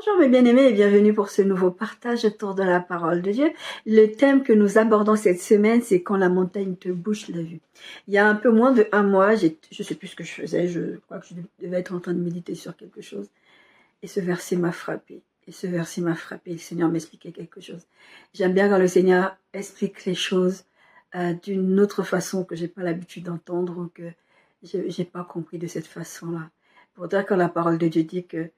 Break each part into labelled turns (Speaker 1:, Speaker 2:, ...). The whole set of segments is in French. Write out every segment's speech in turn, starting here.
Speaker 1: Bonjour mes bien-aimés et bienvenue pour ce nouveau partage autour de la parole de Dieu. Le thème que nous abordons cette semaine, c'est quand la montagne te bouche la vue. Il y a un peu moins de 1 mois, je ne sais plus ce que je faisais, je crois que je devais être en train de méditer sur quelque chose. Et ce verset m'a frappé. Le Seigneur m'expliquait quelque chose. J'aime bien quand le Seigneur explique les choses d'une autre façon que j'ai pas l'habitude d'entendre ou que j'ai pas compris de cette façon-là. Pour dire quand la parole de Dieu dit que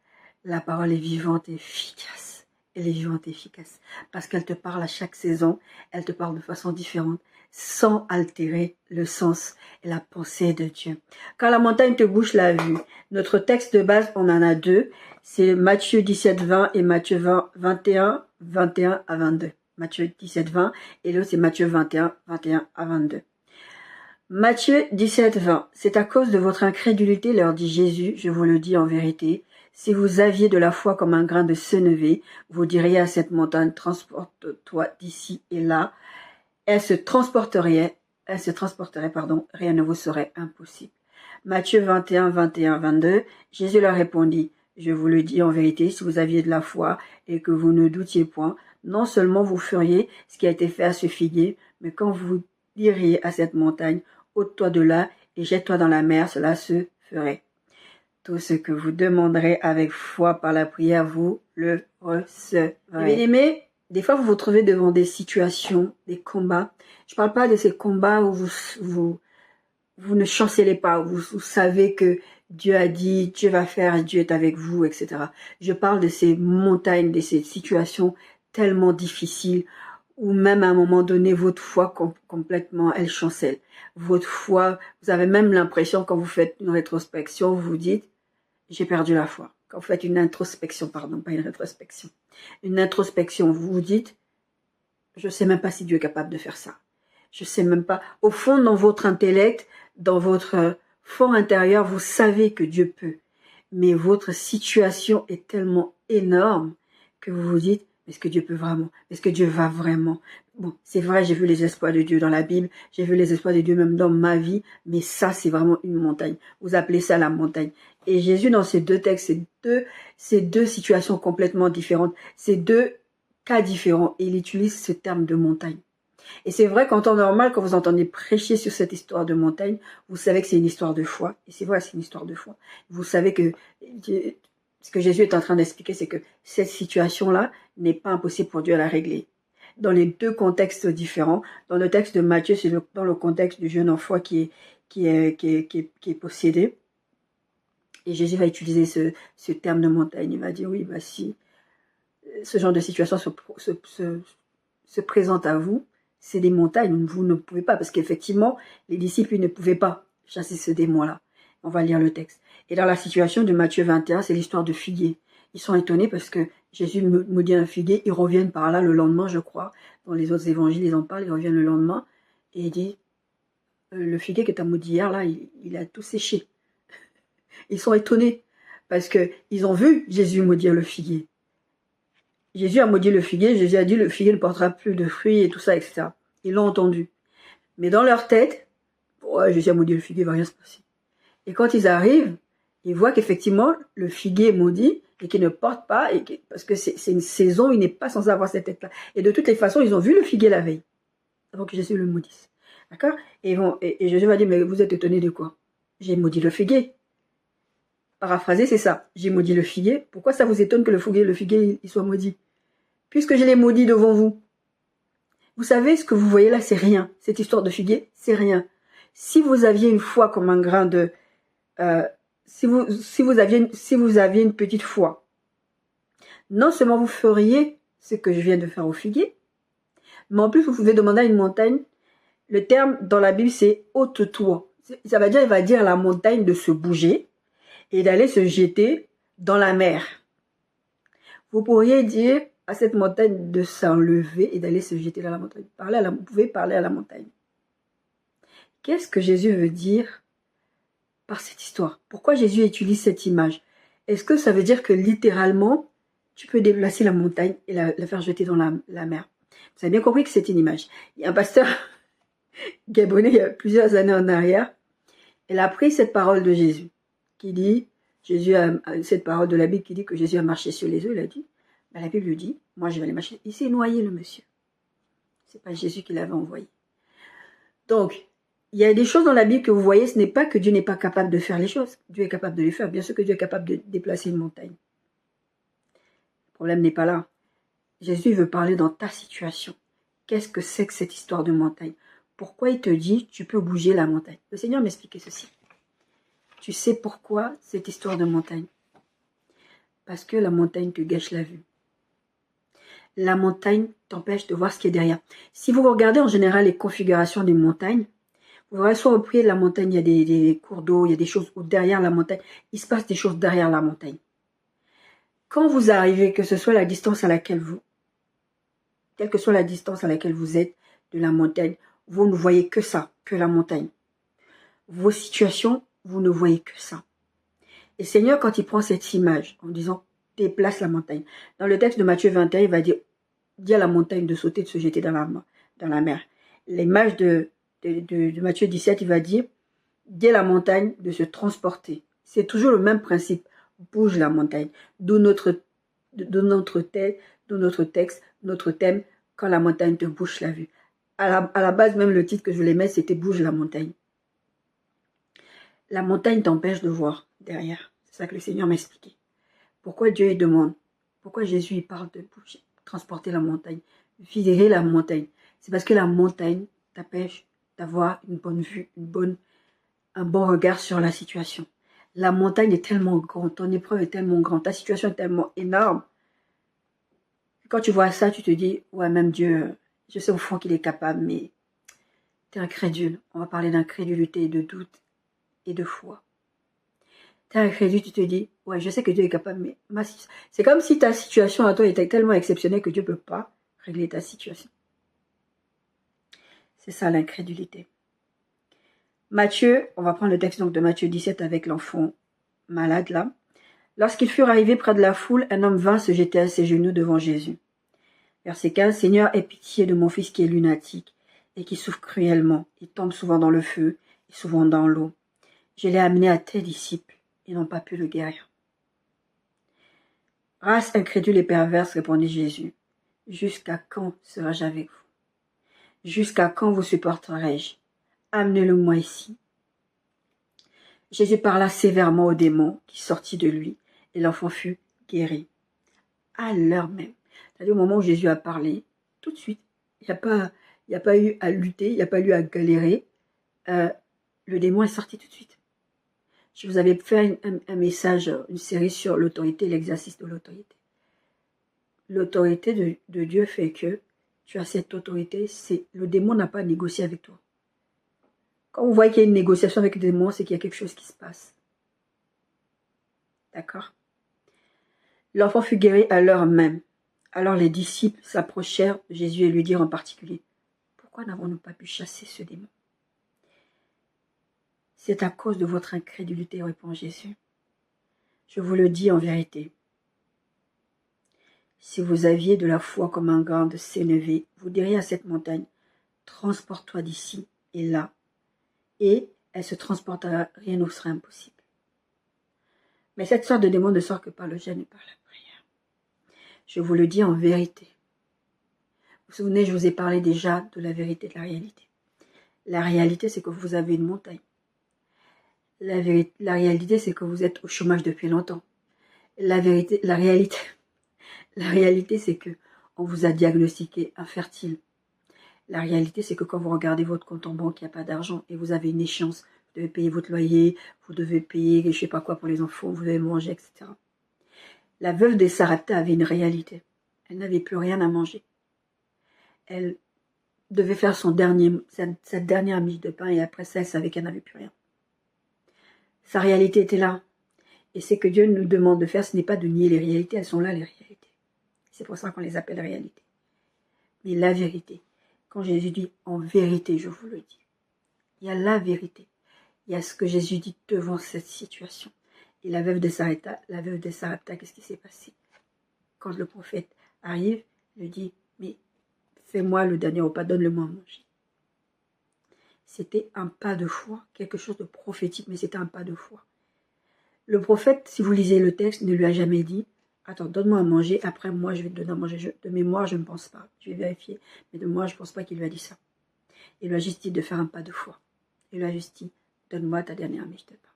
Speaker 1: la parole est vivante et efficace. Elle est vivante et efficace. Parce qu'elle te parle à chaque saison. Elle te parle de façon différente. Sans altérer le sens et la pensée de Dieu. Quand la montagne te bouche la vue. Notre texte de base, on en a deux. C'est Matthieu 17, 20 et Matthieu 20, 21, 21 à 22. Matthieu 17, 20 et l'autre c'est Matthieu 21, 21 à 22. Matthieu 17, 20. C'est à cause de votre incrédulité, leur dit Jésus, je vous le dis en vérité. Si vous aviez de la foi comme un grain de sénévé, vous diriez à cette montagne, transporte-toi d'ici et là. Elle se transporterait, rien ne vous serait impossible. Matthieu 21, 21, 22. Jésus leur répondit, je vous le dis en vérité, si vous aviez de la foi et que vous ne doutiez point, non seulement vous feriez ce qui a été fait à ce figuier, mais quand vous diriez à cette montagne, ôte-toi de là et jette-toi dans la mer, cela se ferait. Tout ce que vous demanderez avec foi par la prière, vous le recevrez. Bien aimé, des fois vous vous trouvez devant des situations, des combats. Je parle pas de ces combats où vous ne chancelez pas, où vous savez que Dieu a dit, Dieu va faire, Dieu est avec vous, etc. Je parle de ces montagnes, de ces situations tellement difficiles où même à un moment donné, votre foi complètement, elle chancelle. Votre foi, vous avez même l'impression quand vous faites une rétrospection, vous vous dites, j'ai perdu la foi. Quand vous faites une introspection, pardon, pas une rétrospection. Une introspection, vous vous dites, je sais même pas si Dieu est capable de faire ça. Je sais même pas. Au fond, dans votre intellect, dans votre fort intérieur, vous savez que Dieu peut. Mais votre situation est tellement énorme que vous vous dites, est-ce que Dieu peut vraiment? Est-ce que Dieu va vraiment? Bon, c'est vrai, j'ai vu les exploits de Dieu dans la Bible, j'ai vu les exploits de Dieu même dans ma vie, mais ça, c'est vraiment une montagne. Vous appelez ça la montagne. Et Jésus, dans ces deux textes, ces deux situations complètement différentes, ces deux cas différents, et il utilise ce terme de montagne. Et c'est vrai qu'en temps normal, quand vous entendez prêcher sur cette histoire de montagne, vous savez que c'est une histoire de foi. Et c'est vrai, c'est une histoire de foi. Vous savez que ce que Jésus est en train d'expliquer, c'est que cette situation-là n'est pas impossible pour Dieu à la régler. Dans les deux contextes différents, dans le texte de Matthieu, c'est dans le contexte du jeune enfant qui est possédé. Et Jésus va utiliser ce terme de montagne. Il va dire, oui, bah si ce genre de situation se présente à vous, c'est des montagnes, vous ne pouvez pas, parce qu'effectivement, les disciples ne pouvaient pas chasser ce démon-là. On va lire le texte. Et dans la situation de Matthieu 21, c'est l'histoire de figuier. Ils sont étonnés parce que Jésus maudit un figuier, ils reviennent par là le lendemain, je crois. Dans les autres évangiles, ils en parlent, ils reviennent le lendemain, et il dit, le figuier que tu as maudit hier, là, il a tout séché. Ils sont étonnés, parce que ils ont vu Jésus maudire le figuier. Jésus a maudit le figuier, Jésus a dit le figuier ne portera plus de fruits et tout ça, etc. Ils l'ont entendu. Mais dans leur tête, ouais, Jésus a maudit le figuier, il ne va rien se passer. Et quand ils arrivent, ils voient qu'effectivement, le figuier est maudit et qu'il ne porte pas, parce que c'est une saison où il n'est pas censé avoir cette tête-là. Et de toutes les façons, ils ont vu le figuier la veille, avant que Jésus le maudisse. D'accord? Et Jésus va dire, mais vous êtes étonnés de quoi? J'ai maudit le figuier. Paraphrasé, c'est ça. J'ai maudit le figuier. Pourquoi ça vous étonne que le figuier il soit maudit? Puisque je l'ai maudit devant vous. Vous savez, ce que vous voyez là, c'est rien. Cette histoire de figuier, c'est rien. Si vous aviez une foi comme un grain de... si vous aviez une petite foi, non seulement vous feriez ce que je viens de faire au figuier, mais en plus vous pouvez demander à une montagne, le terme dans la Bible c'est « ôte-toi ». Ça va dire, il va dire à la montagne de se bouger et d'aller se jeter dans la mer. Vous pourriez dire à cette montagne de s'enlever et d'aller se jeter dans la montagne. Vous pouvez parler à la montagne. Qu'est-ce que Jésus veut dire par cette histoire? Pourquoi Jésus utilise cette image? Est-ce que ça veut dire que littéralement, tu peux déplacer la montagne et la faire jeter dans la mer? Vous avez bien compris que c'est une image. Il y a un pasteur gabonais, il y a plusieurs années en arrière, il a pris cette parole de Jésus qui dit, Jésus a cette parole de la Bible qui dit que Jésus a marché sur les eaux, il a dit, ben, la Bible lui dit, moi je vais aller marcher. Il s'est noyé le monsieur. C'est pas Jésus qui l'avait envoyé. Donc, il y a des choses dans la Bible que vous voyez, ce n'est pas que Dieu n'est pas capable de faire les choses. Dieu est capable de les faire. Bien sûr que Dieu est capable de déplacer une montagne. Le problème n'est pas là. Jésus veut parler dans ta situation. Qu'est-ce que c'est que cette histoire de montagne? Pourquoi il te dit, tu peux bouger la montagne? Le Seigneur m'expliquait ceci. Tu sais pourquoi cette histoire de montagne? Parce que la montagne te gâche la vue. La montagne t'empêche de voir ce qui est derrière. Si vous regardez en général les configurations des montagnes, vous verrez soit au pied de la montagne, il y a des cours d'eau, il y a des choses, ou derrière la montagne, il se passe des choses derrière la montagne. Quand vous arrivez, que ce soit la distance à laquelle vous, quelle que soit la distance à laquelle vous êtes de la montagne, vous ne voyez que ça, que la montagne. Vos situations, vous ne voyez que ça. Et le Seigneur, quand il prend cette image, en disant, déplace la montagne. Dans le texte de Matthieu 21, il va dire, dis à la montagne de sauter, de se jeter dans la mer. L'image de Matthieu 17, il va dire, dis à la montagne de se transporter. C'est toujours le même principe. Bouge la montagne. D'où notre texte, notre thème, quand la montagne te bouge la vue. À la base, même le titre que je voulais mettre, c'était bouge la montagne. La montagne t'empêche de voir derrière. C'est ça que le Seigneur m'expliquait. Pourquoi Dieu lui demande? Pourquoi Jésus il parle de bouger, transporter la montagne, virer la montagne? C'est parce que la montagne t'empêche d'avoir une bonne vue, un bon regard sur la situation. La montagne est tellement grande, ton épreuve est tellement grande, ta situation est tellement énorme. Quand tu vois ça, tu te dis, ouais, même Dieu, je sais au fond qu'il est capable, mais t'es incrédule. On va parler d'incrédulité, de doute et de foi. T'es incrédule, tu te dis, ouais, je sais que Dieu est capable, mais c'est comme si ta situation à toi était tellement exceptionnelle que Dieu ne peut pas régler ta situation. C'est ça l'incrédulité. Matthieu, on va prendre le texte donc de Matthieu 17 avec l'enfant malade là. Lorsqu'ils furent arrivés près de la foule, un homme vint se jeter à ses genoux devant Jésus. Verset 15, Seigneur, aie pitié de mon fils qui est lunatique et qui souffre cruellement. Il tombe souvent dans le feu et souvent dans l'eau. Je l'ai amené à tes disciples. Ils n'ont pas pu le guérir. Race incrédule et perverse, répondit Jésus. Jusqu'à quand serai-je avec vous? Jusqu'à quand vous supporterai-je? Amenez-le-moi ici. Jésus parla sévèrement au démon qui sortit de lui, et l'enfant fut guéri. À l'heure même. C'est-à-dire au moment où Jésus a parlé, tout de suite, il n'y a pas eu à lutter, il n'y a pas eu à galérer. Le démon est sorti tout de suite. Je vous avais fait un message, une série sur l'autorité, l'exercice de l'autorité. L'autorité de Dieu fait que tu as cette autorité, le démon n'a pas négocié avec toi. Quand vous voyez qu'il y a une négociation avec le démon, c'est qu'il y a quelque chose qui se passe. D'accord? L'enfant fut guéri à l'heure même. Alors les disciples s'approchèrent de Jésus et lui dirent en particulier, « Pourquoi n'avons-nous pas pu chasser ce démon ?» « C'est à cause de votre incrédulité, répond Jésus. Je vous le dis en vérité. Si vous aviez de la foi comme un grain de sénévé, vous diriez à cette montagne, « Transporte-toi d'ici et là. » Et elle se transportera, rien ne sera impossible. Mais cette sorte de démon ne sort que par le jeûne et par la prière. Je vous le dis en vérité. Vous vous souvenez, je vous ai parlé déjà de la vérité, de la réalité. La réalité, c'est que vous avez une montagne. La réalité, c'est que vous êtes au chômage depuis longtemps. La réalité, c'est que on vous a diagnostiqué infertile. La réalité, c'est que quand vous regardez votre compte en banque, il n'y a pas d'argent et vous avez une échéance. Vous devez payer votre loyer, vous devez payer je ne sais pas quoi pour les enfants, vous devez manger, etc. La veuve des Sarepta avait une réalité. Elle n'avait plus rien à manger. Elle devait faire sa dernière miche de pain et après ça, elle savait qu'elle n'avait plus rien. Sa réalité était là. Et ce que Dieu nous demande de faire, ce n'est pas de nier les réalités, elles sont là les réalités. C'est pour ça qu'on les appelle réalités. Mais la vérité, quand Jésus dit « en vérité, je vous le dis », il y a la vérité. Il y a ce que Jésus dit devant cette situation. Et la veuve de Sarepta, qu'est-ce qui s'est passé? Quand le prophète arrive, il lui dit « mais fais-moi le dernier repas, donne-le-moi à manger ». C'était un pas de foi, quelque chose de prophétique, mais c'était un pas de foi. Le prophète, si vous lisez le texte, ne lui a jamais dit « Attends, donne-moi à manger, après moi je vais te donner à manger. » De mémoire, je ne pense pas. Je vais vérifier. Mais de moi, je ne pense pas qu'il lui a dit ça. Il lui a juste dit de faire un pas de foi. Il lui a juste dit « Donne-moi ta dernière miche de pain. »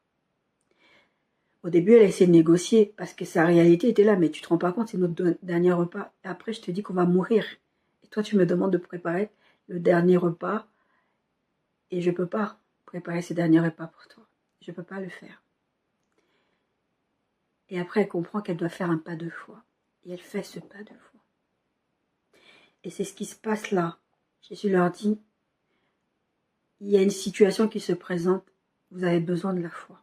Speaker 1: Au début, elle a essayé de négocier parce que sa réalité était là. Mais tu te rends pas compte, c'est notre dernier repas. Et après, je te dis qu'on va mourir. Et toi, tu me demandes de préparer le dernier repas. Et je ne peux pas préparer ce dernier repas pour toi. Je ne peux pas le faire. Et après, elle comprend qu'elle doit faire un pas de foi. Et elle fait ce pas de foi. Et c'est ce qui se passe là. Jésus leur dit, il y a une situation qui se présente, vous avez besoin de la foi.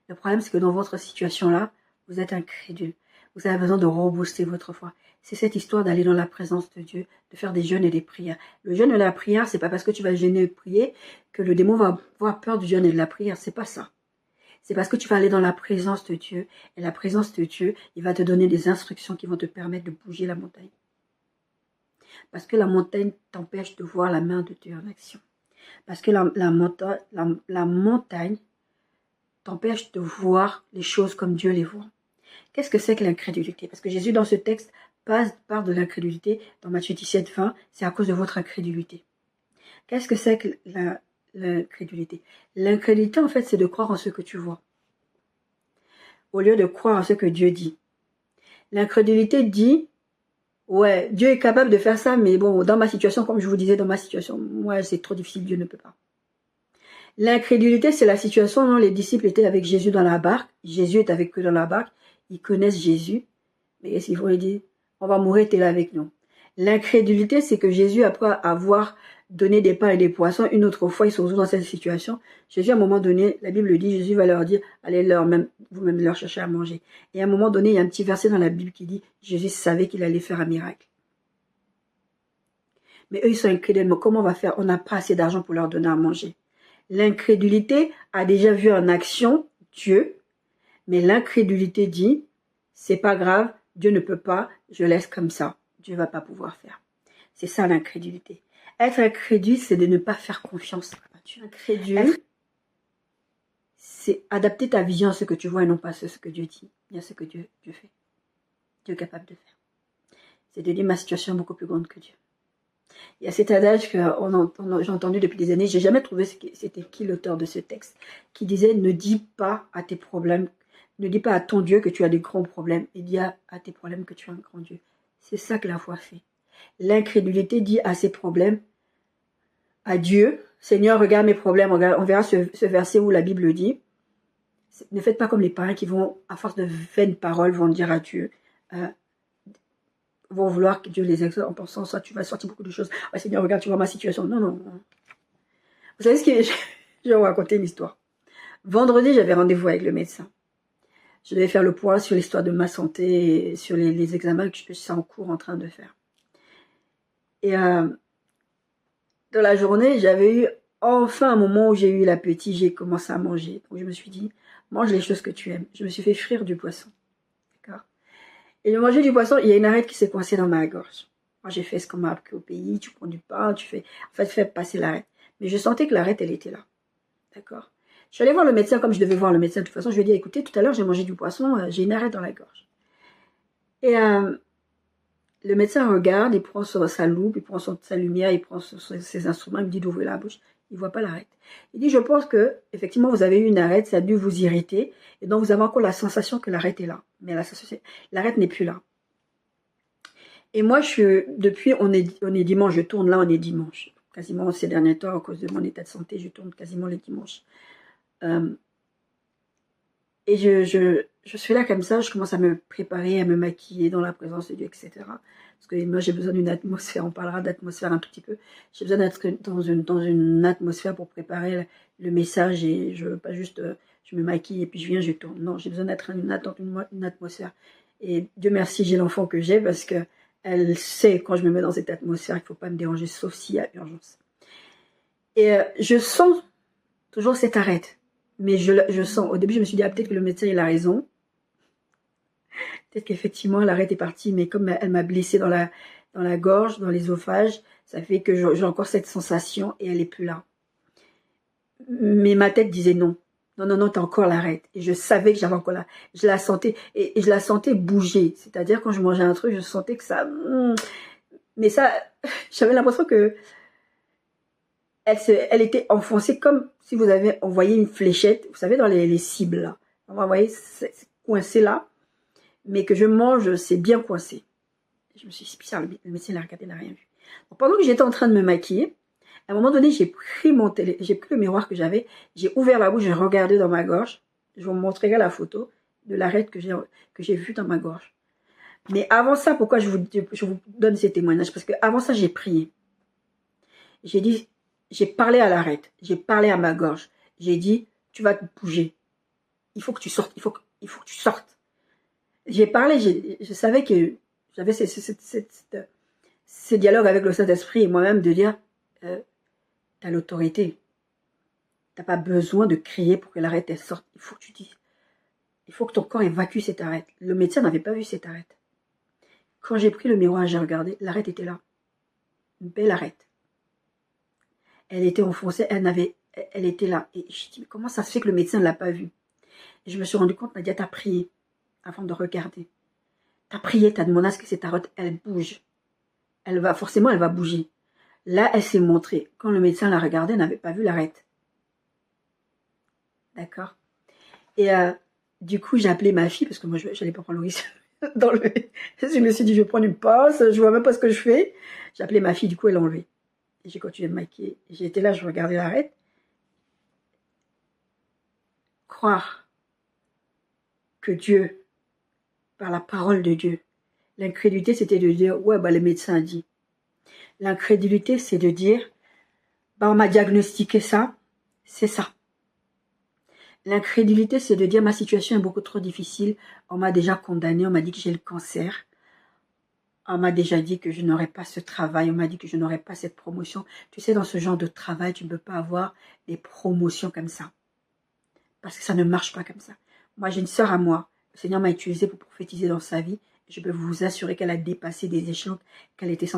Speaker 1: Le problème, c'est que dans votre situation-là, vous êtes incrédule. Vous avez besoin de rebooster votre foi. C'est cette histoire d'aller dans la présence de Dieu, de faire des jeûnes et des prières. Le jeûne et la prière, c'est pas parce que tu vas jeûner et prier que le démon va avoir peur du jeûne et de la prière. C'est pas ça. C'est parce que tu vas aller dans la présence de Dieu. Et la présence de Dieu, il va te donner des instructions qui vont te permettre de bouger la montagne. Parce que la montagne t'empêche de voir la main de Dieu en action. Parce que la montagne t'empêche de voir les choses comme Dieu les voit. Qu'est-ce que c'est que l'incrédulité? Parce que Jésus, dans ce texte, parle de l'incrédulité. Dans Matthieu 17, 20, c'est à cause de votre incrédulité. Qu'est-ce que c'est que l'incrédulité? L'incrédulité, en fait, c'est de croire en ce que tu vois, au lieu de croire en ce que Dieu dit. L'incrédulité dit, ouais, Dieu est capable de faire ça, mais bon, dans ma situation, comme je vous disais, dans ma situation, moi, c'est trop difficile, Dieu ne peut pas. L'incrédulité, c'est la situation où les disciples étaient avec Jésus dans la barque. Jésus est avec eux dans la barque. Ils connaissent Jésus. Mais qu'est-ce qu'il faut lui dire? On va mourir, t'es là avec nous. L'incrédulité, c'est que Jésus, après avoir donné des pains et des poissons, une autre fois, ils sont tous dans cette situation. Jésus, à un moment donné, la Bible dit, Jésus va leur dire, allez vous-même leur chercher à manger. Et à un moment donné, il y a un petit verset dans la Bible qui dit, Jésus savait qu'il allait faire un miracle. Mais eux, ils sont incrédules. Mais comment on va faire? On n'a pas assez d'argent pour leur donner à manger. L'incrédulité a déjà vu en action Dieu, mais l'incrédulité dit, c'est pas grave, Dieu ne peut pas, je laisse comme ça, Dieu va pas pouvoir faire. C'est ça l'incrédulité. Être incrédule, c'est de ne pas faire confiance à Dieu. Incrédule, c'est adapter ta vision à ce que tu vois et non pas à ce que Dieu dit, mais à ce que Dieu fait. Dieu est capable de faire. C'est de dire ma situation est beaucoup plus grande que Dieu. Il y a cet adage que j'ai entendu depuis des années, j'ai jamais trouvé c'était qui l'auteur de ce texte, qui disait ne dis pas à tes problèmes, ne dis pas à ton Dieu que tu as des grands problèmes, et dis à tes problèmes que tu as un grand Dieu. C'est ça que la foi fait. L'incrédulité dit à ses problèmes, à Dieu, Seigneur, regarde mes problèmes, on verra ce verset où la Bible dit, ne faites pas comme les parents qui vont, à force de vaines paroles, vont dire à Dieu, vont vouloir que Dieu les exauce en pensant ça, tu vas sortir beaucoup de choses. Oh, Seigneur, regarde, tu vois ma situation. Non, non. Vous savez ce que je vais vous raconter une histoire. Vendredi, j'avais rendez-vous avec le médecin. Je devais faire le point sur l'histoire de ma santé et sur les examens que je suis en cours en train de faire. Et dans la journée, j'avais eu enfin un moment où j'ai eu l'appétit, j'ai commencé à manger. Donc je me suis dit, mange les choses que tu aimes. Je me suis fait frire du poisson. D'accord? Et j'ai mangé du poisson, il y a une arête qui s'est coincée dans ma gorge. Moi, j'ai fait ce qu'on m'a appris au pays, tu prends du pain, fais passer l'arête. Mais je sentais que l'arête, elle était là. D'accord? Je suis allée voir le médecin comme je devais voir le médecin. De toute façon, je lui ai dit, écoutez, tout à l'heure, j'ai mangé du poisson, j'ai une arête dans la gorge. Et le médecin regarde, il prend sa loupe, il prend sa lumière, il prend ses instruments, il me dit d'ouvrir la bouche. Il ne voit pas l'arête. Il dit, je pense que effectivement vous avez eu une arête, ça a dû vous irriter, et donc vous avez encore la sensation que l'arête est là. Mais l'arête n'est plus là. Et moi, depuis, on est dimanche, je tourne là, on est dimanche. Quasiment ces derniers temps, à cause de mon état de santé, je tourne quasiment les dimanches. Et je suis là comme ça, je commence à me préparer, à me maquiller dans la présence de Dieu, etc. Parce que moi, j'ai besoin d'une atmosphère, on parlera d'atmosphère un tout petit peu. J'ai besoin d'être dans une atmosphère pour préparer le message et je veux pas juste, je me maquille et puis je viens, je tourne. Non, j'ai besoin d'être une atmosphère. Et Dieu merci, j'ai l'enfant que j'ai parce que elle sait quand je me mets dans cette atmosphère, il ne faut pas me déranger, sauf s'il y a urgence. Et je sens toujours cette arête. Mais je sens, au début, je me suis dit, peut-être que le médecin, il a raison. Peut-être qu'effectivement, l'arête est partie, mais comme elle m'a blessée dans la gorge, dans l'ésophage, ça fait que j'ai encore cette sensation et elle n'est plus là. Mais ma tête disait non. Non, non, non, t'as encore l'arête. Et je savais que j'avais encore la... Je la sentais, et je la sentais bouger. C'est-à-dire, quand je mangeais un truc, je sentais que ça... Mais ça, j'avais l'impression que elle était enfoncée comme si vous avez envoyé une fléchette, vous savez, dans les cibles, là. Vous voyez, c'est coincé là. Mais que je mange, c'est bien coincé. Je me suis dit, c'est bizarre, le médecin l'a regardé, il n'a rien vu. Donc, pendant que j'étais en train de me maquiller, à un moment donné, j'ai pris le miroir que j'avais, j'ai ouvert la bouche, j'ai regardé dans ma gorge. Je vous montrerai la photo de l'arête que j'ai vue dans ma gorge. Mais avant ça, pourquoi je vous donne ces témoignages? Parce que avant ça, j'ai prié. J'ai dit, j'ai parlé à l'arête, j'ai parlé à ma gorge. J'ai dit, tu vas te bouger. Il faut que tu sortes, il faut que tu sortes. J'ai parlé, je savais que j'avais ce dialogue avec le Saint-Esprit et moi-même de dire, tu as l'autorité. Tu n'as pas besoin de crier pour que l'arête sorte. Il faut que tu dises. Il faut que ton corps évacue cette arête. Le médecin n'avait pas vu cette arête. Quand j'ai pris le miroir, j'ai regardé, l'arête était là. Une belle arête. Elle était enfoncée, elle était là. Et je dis, comment ça se fait que le médecin ne l'a pas vue? Et je me suis rendu compte, Nadia, tu as prié avant de regarder. Tu as prié, tu as demandé à ce que cette arête, elle bouge. Forcément, elle va bouger. Là, elle s'est montrée. Quand le médecin l'a regardée, elle n'avait pas vu l'arête. D'accord? Et du coup, j'ai appelé ma fille, parce que moi, je n'allais pas prendre le risque. Je me suis dit, je vais prendre une pause, je vois même pas ce que je fais. J'ai appelé ma fille, du coup, elle l'a enlevée. Et j'ai continué de maquiller. J'étais là, je regardais l'arête. Croire que Dieu, par la parole de Dieu, l'incrédulité, c'était de dire, ouais, bah, le médecin a dit. L'incrédulité, c'est de dire, bah, on m'a diagnostiqué ça, c'est ça. L'incrédulité, c'est de dire, ma situation est beaucoup trop difficile, on m'a déjà condamné, on m'a dit que j'ai le cancer, on m'a déjà dit que je n'aurais pas ce travail, on m'a dit que je n'aurais pas cette promotion. Tu sais, dans ce genre de travail, tu ne peux pas avoir des promotions comme ça. Parce que ça ne marche pas comme ça. Moi, j'ai une sœur à moi, le Seigneur m'a utilisée pour prophétiser dans sa vie, je peux vous assurer qu'elle a dépassé des échelons qu'elle était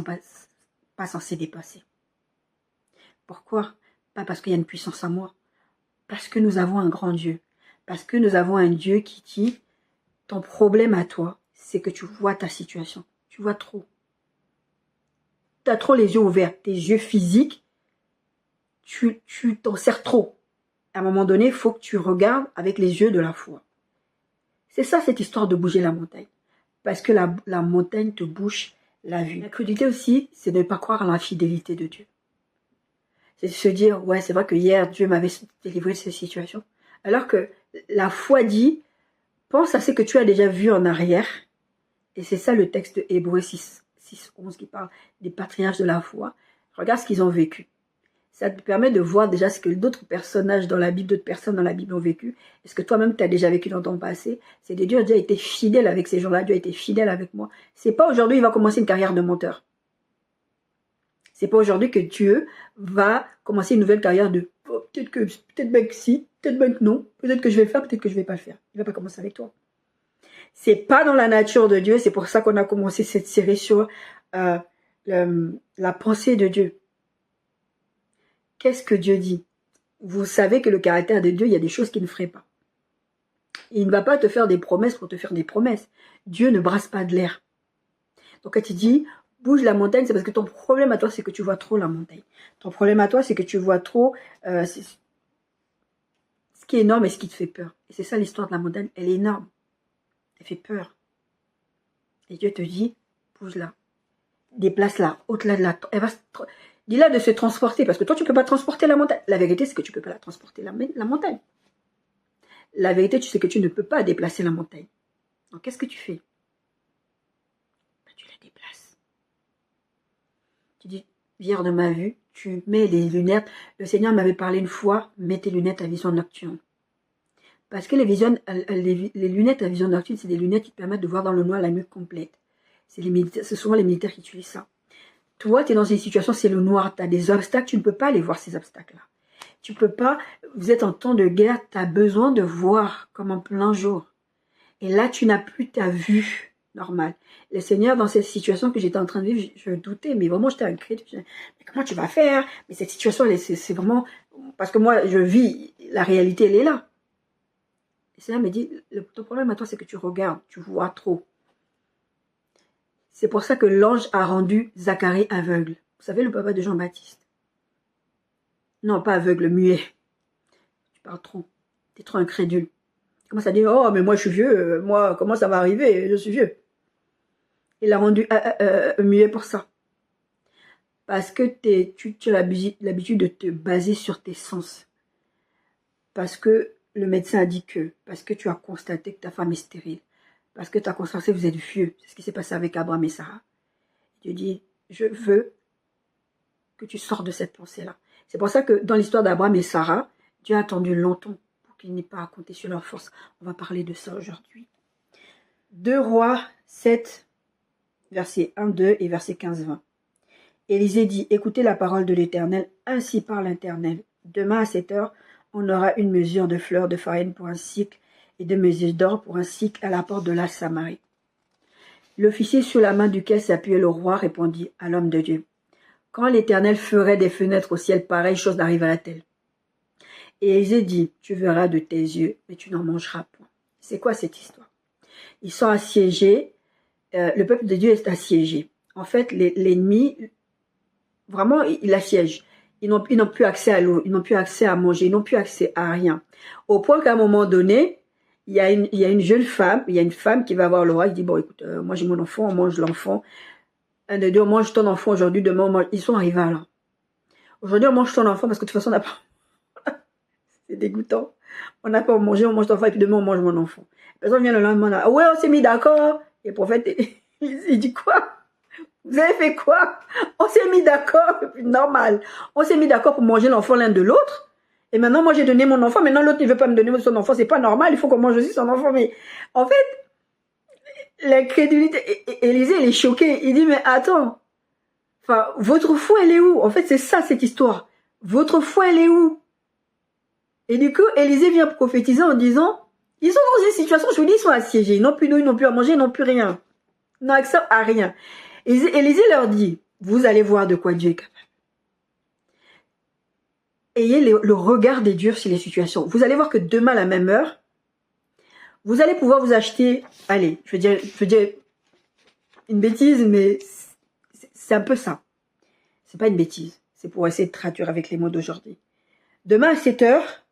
Speaker 1: pas censée dépasser. Pourquoi? Pas parce qu'il y a une puissance en moi. Parce que nous avons un grand Dieu. Parce que nous avons un Dieu qui dit, ton problème à toi, c'est que tu vois ta situation. Tu vois trop. Tu as trop les yeux ouverts. Tes yeux physiques, tu t'en sers trop. À un moment donné, il faut que tu regardes avec les yeux de la foi. C'est ça, cette histoire de bouger la montagne. Parce que la montagne te bouche la vue. La crudité aussi, c'est de ne pas croire à l'infidélité de Dieu. C'est de se dire, ouais, c'est vrai que hier, Dieu m'avait délivré de cette situation. Alors que la foi dit, pense à ce que tu as déjà vu en arrière. Et c'est ça le texte de Hébreux 6, 11 qui parle des patriarches de la foi. Regarde ce qu'ils ont vécu. Ça te permet de voir déjà ce que d'autres personnages dans la Bible, d'autres personnes dans la Bible ont vécu. Et ce que toi-même tu as déjà vécu dans ton passé. C'est que Dieu a déjà été fidèle avec ces gens-là. Dieu a été fidèle avec moi. C'est pas aujourd'hui il va commencer une carrière de monteur. C'est pas aujourd'hui que Dieu va commencer une nouvelle carrière de peut-être bien que si, peut-être bien que non, peut-être que je vais le faire, peut-être que je vais pas le faire. Il va pas commencer avec toi. C'est pas dans la nature de Dieu. C'est pour ça qu'on a commencé cette série sur la pensée de Dieu. Qu'est-ce que Dieu dit? Vous savez que le caractère de Dieu, il y a des choses qu'il ne ferait pas. Il ne va pas te faire des promesses pour te faire des promesses. Dieu ne brasse pas de l'air. Donc quand il dit, bouge la montagne, c'est parce que ton problème à toi, c'est que tu vois trop la montagne. Ton problème à toi, c'est que tu vois trop ce qui est énorme et ce qui te fait peur. Et c'est ça l'histoire de la montagne, elle est énorme. Elle fait peur. Et Dieu te dit, bouge-la. Déplace-la, ôte-la de la... Dis-la de se transporter, parce que toi, tu ne peux pas transporter la montagne. La vérité, c'est que tu ne peux pas la transporter, la montagne. La vérité, tu sais que tu ne peux pas déplacer la montagne. Donc, qu'est-ce que tu fais? Tu la déplaces. Tu dis, vire de ma vue, tu mets les lunettes. Le Seigneur m'avait parlé une fois, mets tes lunettes à vision nocturne. Parce que les lunettes à vision nocturne, c'est des lunettes qui te permettent de voir dans le noir la nuit complète. C'est souvent les militaires qui utilisent ça. Toi, tu es dans une situation, c'est le noir, tu as des obstacles, tu ne peux pas aller voir ces obstacles-là. Tu peux pas, vous êtes en temps de guerre, tu as besoin de voir comme en plein jour. Et là, tu n'as plus ta vue normale. Le Seigneur, dans cette situation que j'étais en train de vivre, je doutais, mais vraiment, j'étais inquiète. Mais comment tu vas faire? Mais cette situation, c'est vraiment... Parce que moi, je vis, la réalité, elle est là. Le Seigneur me dit, ton problème à toi, c'est que tu regardes, tu vois trop. C'est pour ça que l'ange a rendu Zacharie aveugle. Vous savez, le papa de Jean-Baptiste. Non, pas aveugle, muet. Tu parles trop. Tu es trop incrédule. Tu commences à dire, oh, mais moi, je suis vieux. Moi, comment ça va arriver? Je suis vieux. Il l'a rendu muet pour ça. Parce que tu as l'habitude de te baser sur tes sens. Parce que le médecin a dit que. Parce que tu as constaté que ta femme est stérile. Parce que tu as constaté que vous êtes vieux. C'est ce qui s'est passé avec Abraham et Sarah. Dieu dit, je veux que tu sors de cette pensée-là. C'est pour ça que dans l'histoire d'Abraham et Sarah, Dieu a attendu longtemps pour qu'ils n'aient pas à compter sur leur force. On va parler de ça aujourd'hui. 2 Rois 7, versets 1, 2 et versets 15-20. Élisée dit, écoutez la parole de l'Éternel, ainsi parle l'Éternel. Demain à 7 heures, on aura une mesure de fleurs de farine pour un cycle et 2 mesures d'or pour un cycle à la porte de la Samarie. L'officier sur la main duquel s'appuyait le roi répondit à l'homme de Dieu. Quand l'Éternel ferait des fenêtres au ciel, pareille chose n'arrivera-t-elle? Et Élisée dit, tu verras de tes yeux, mais tu n'en mangeras point. C'est quoi cette histoire? Ils sont assiégés, le peuple de Dieu est assiégé. En fait, l'ennemi, vraiment, il assiège. Ils n'ont plus accès à l'eau, ils n'ont plus accès à manger, ils n'ont plus accès à rien. Au point qu'à un moment donné, il y a une jeune femme, il y a une femme qui va voir le roi, il dit, bon, écoute, moi j'ai mon enfant, on mange l'enfant. Un de deux, on mange ton enfant aujourd'hui, demain, on mange. Ils sont arrivés là. Aujourd'hui, on mange ton enfant parce que de toute façon, on n'a pas. C'est dégoûtant. On n'a pas mangé, on mange ton enfant et puis demain, on mange mon enfant. La personne vient le lendemain là. Ah ouais, on s'est mis d'accord. Et le prophète, il dit quoi? Vous avez fait quoi? On s'est mis d'accord, normal. On s'est mis d'accord pour manger l'enfant l'un de l'autre. Et maintenant, moi, j'ai donné mon enfant. Maintenant, l'autre ne veut pas me donner son enfant. C'est pas normal. Il faut qu'on mange aussi son enfant. Mais en fait, l'incrédulité, Élisée, il est choqué. Il dit, mais attends, enfin, votre foi, elle est où? En fait, c'est ça, cette histoire. Votre foi, elle est où? Et du coup, Élisée vient prophétiser en disant, ils sont dans une situation, je vous dis, ils sont assiégés. Ils n'ont plus d'eau, ils n'ont plus à manger, ils n'ont plus rien. Ils n'ont accès à rien. Élisée leur dit, vous allez voir de quoi Dieu est capable. Ayez le regard des dieux sur les situations. Vous allez voir que demain, à la même heure, vous allez pouvoir vous acheter, allez, je veux dire une bêtise, mais c'est un peu ça. C'est pas une bêtise. C'est pour essayer de traduire avec les mots d'aujourd'hui. Demain à 7 heures,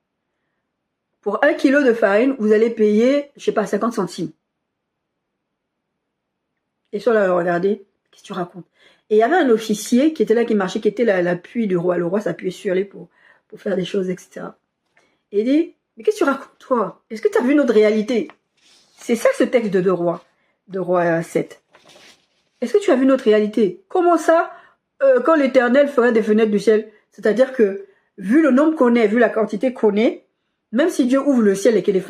Speaker 1: pour 1 kilo de farine, vous allez payer, je sais pas, 50 centimes. Et sur là, regardez, qu'est-ce que tu racontes? Et il y avait un officier qui était là, qui marchait, qui était l'appui du roi. Le roi s'appuyait sur lui pour faire des choses, etc. Et il dit, mais qu'est-ce que tu racontes, toi? Est-ce que tu as vu notre réalité? C'est ça, ce texte de roi 7. Est-ce que tu as vu notre réalité? Comment ça, quand l'Éternel ferait des fenêtres du ciel? C'est-à-dire que, vu le nombre qu'on est, vu la quantité qu'on est, même si Dieu ouvre le ciel et qu'il est...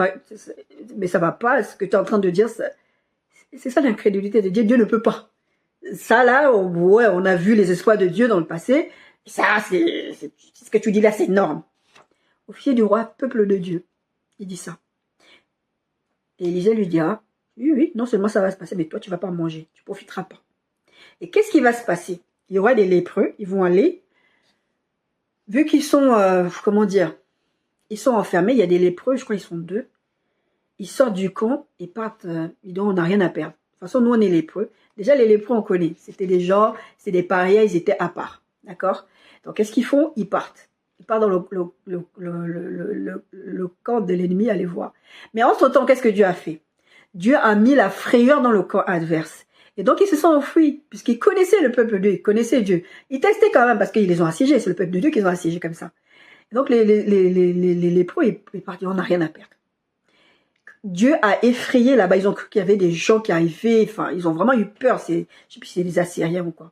Speaker 1: Mais ça va pas, ce que tu es en train de dire, c'est ça l'incrédulité de Dieu. Dieu ne peut pas. Ça, là, ouais, on a vu les exploits de Dieu dans le passé. Ça, c'est ce que tu dis là, c'est énorme. Officier du roi, peuple de Dieu. Il dit ça. Et Élisée lui dira, oui, non seulement ça va se passer, mais toi, tu vas pas manger. Tu profiteras pas. Et qu'est-ce qui va se passer? Il y aura des lépreux, ils vont aller, vu qu'ils sont, comment dire, ils sont enfermés, il y a des lépreux, je crois qu'ils sont 2. Ils sortent du camp, ils partent, ils disent, on n'a rien à perdre. De toute façon, nous, on est lépreux. Déjà, les lépreux, on connaît. C'était des gens, c'est des parias, ils étaient à part. D'accord? Donc, qu'est-ce qu'ils font? Ils partent. Ils partent dans le camp de l'ennemi, aller voir. Mais entre-temps, qu'est-ce que Dieu a fait? Dieu a mis la frayeur dans le camp adverse. Et donc, ils se sont enfuis, puisqu'ils connaissaient le peuple de Dieu, ils connaissaient Dieu. Ils testaient quand même, parce qu'ils les ont assiégés. C'est le peuple de Dieu qu'ils ont assiégés comme ça. Et donc, les lépreux, ils partent, on n'a rien à perdre. Dieu a effrayé là-bas. Ils ont cru qu'il y avait des gens qui arrivaient. Enfin, ils ont vraiment eu peur. Je sais plus si c'est les Assyriens ou quoi.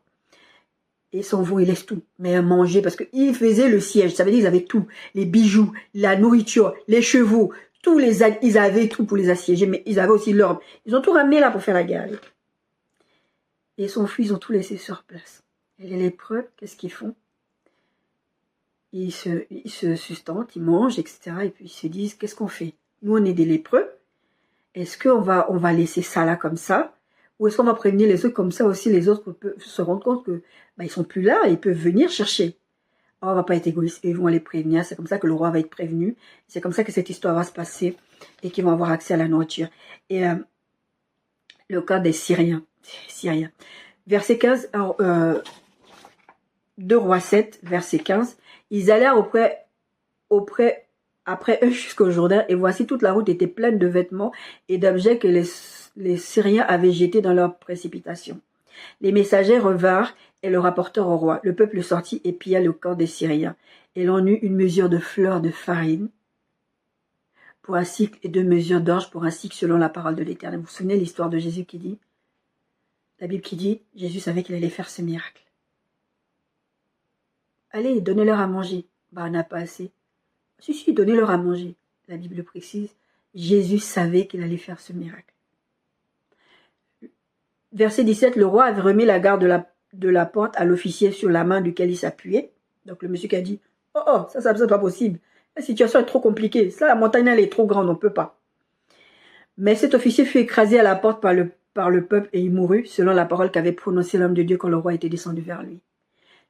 Speaker 1: Et ils s'en vont, ils laissent tout. Mais à manger, parce qu'ils faisaient le siège. Ça veut dire qu'ils avaient tout. Les bijoux, la nourriture, les chevaux, ils avaient tout pour les assiéger. Mais ils avaient aussi l'orbe. Ils ont tout ramené là pour faire la guerre avec. Et ils sont fuis, ils ont tout laissé sur place. Et les lépreux, qu'est-ce qu'ils font? Ils se sustentent, ils mangent, etc. Et puis ils se disent, qu'est-ce qu'on fait? Nous, on est des lépreux. Est-ce qu'on va laisser ça là comme ça? Ou est-ce qu'on va prévenir les autres comme ça aussi, les autres peuvent se rendre compte que ils sont plus là et ils peuvent venir chercher. Oh, on va pas être égoïste, ils vont aller prévenir. C'est comme ça que le roi va être prévenu. C'est comme ça que cette histoire va se passer et qu'ils vont avoir accès à la nourriture. Et le cas des Syriens. Verset 15, 2 Rois 7, verset 15. Ils allèrent après eux jusqu'au Jourdain, et voici toute la route était pleine de vêtements et d'objets que les Syriens avaient jetés dans leur précipitation. Les messagers revinrent et le rapportèrent au roi. Le peuple sortit et pilla le camp des Syriens. Et l'on eut une mesure de fleur de farine pour un cycle et 2 mesures d'orge pour un cycle selon la parole de l'Éternel. Vous vous souvenez l'histoire de Jésus qui dit, la Bible qui dit, Jésus savait qu'il allait faire ce miracle. Allez, donnez-leur à manger. Bah, on n'a pas assez. Si, donnez-leur à manger. La Bible précise, Jésus savait qu'il allait faire ce miracle. Verset 17, le roi avait remis la garde de la porte à l'officier sur la main duquel il s'appuyait. Donc le monsieur qui a dit, ça c'est pas possible. La situation est trop compliquée. Ça, la montagne, elle est trop grande, on ne peut pas. Mais cet officier fut écrasé à la porte par le peuple et il mourut, selon la parole qu'avait prononcée l'homme de Dieu quand le roi était descendu vers lui.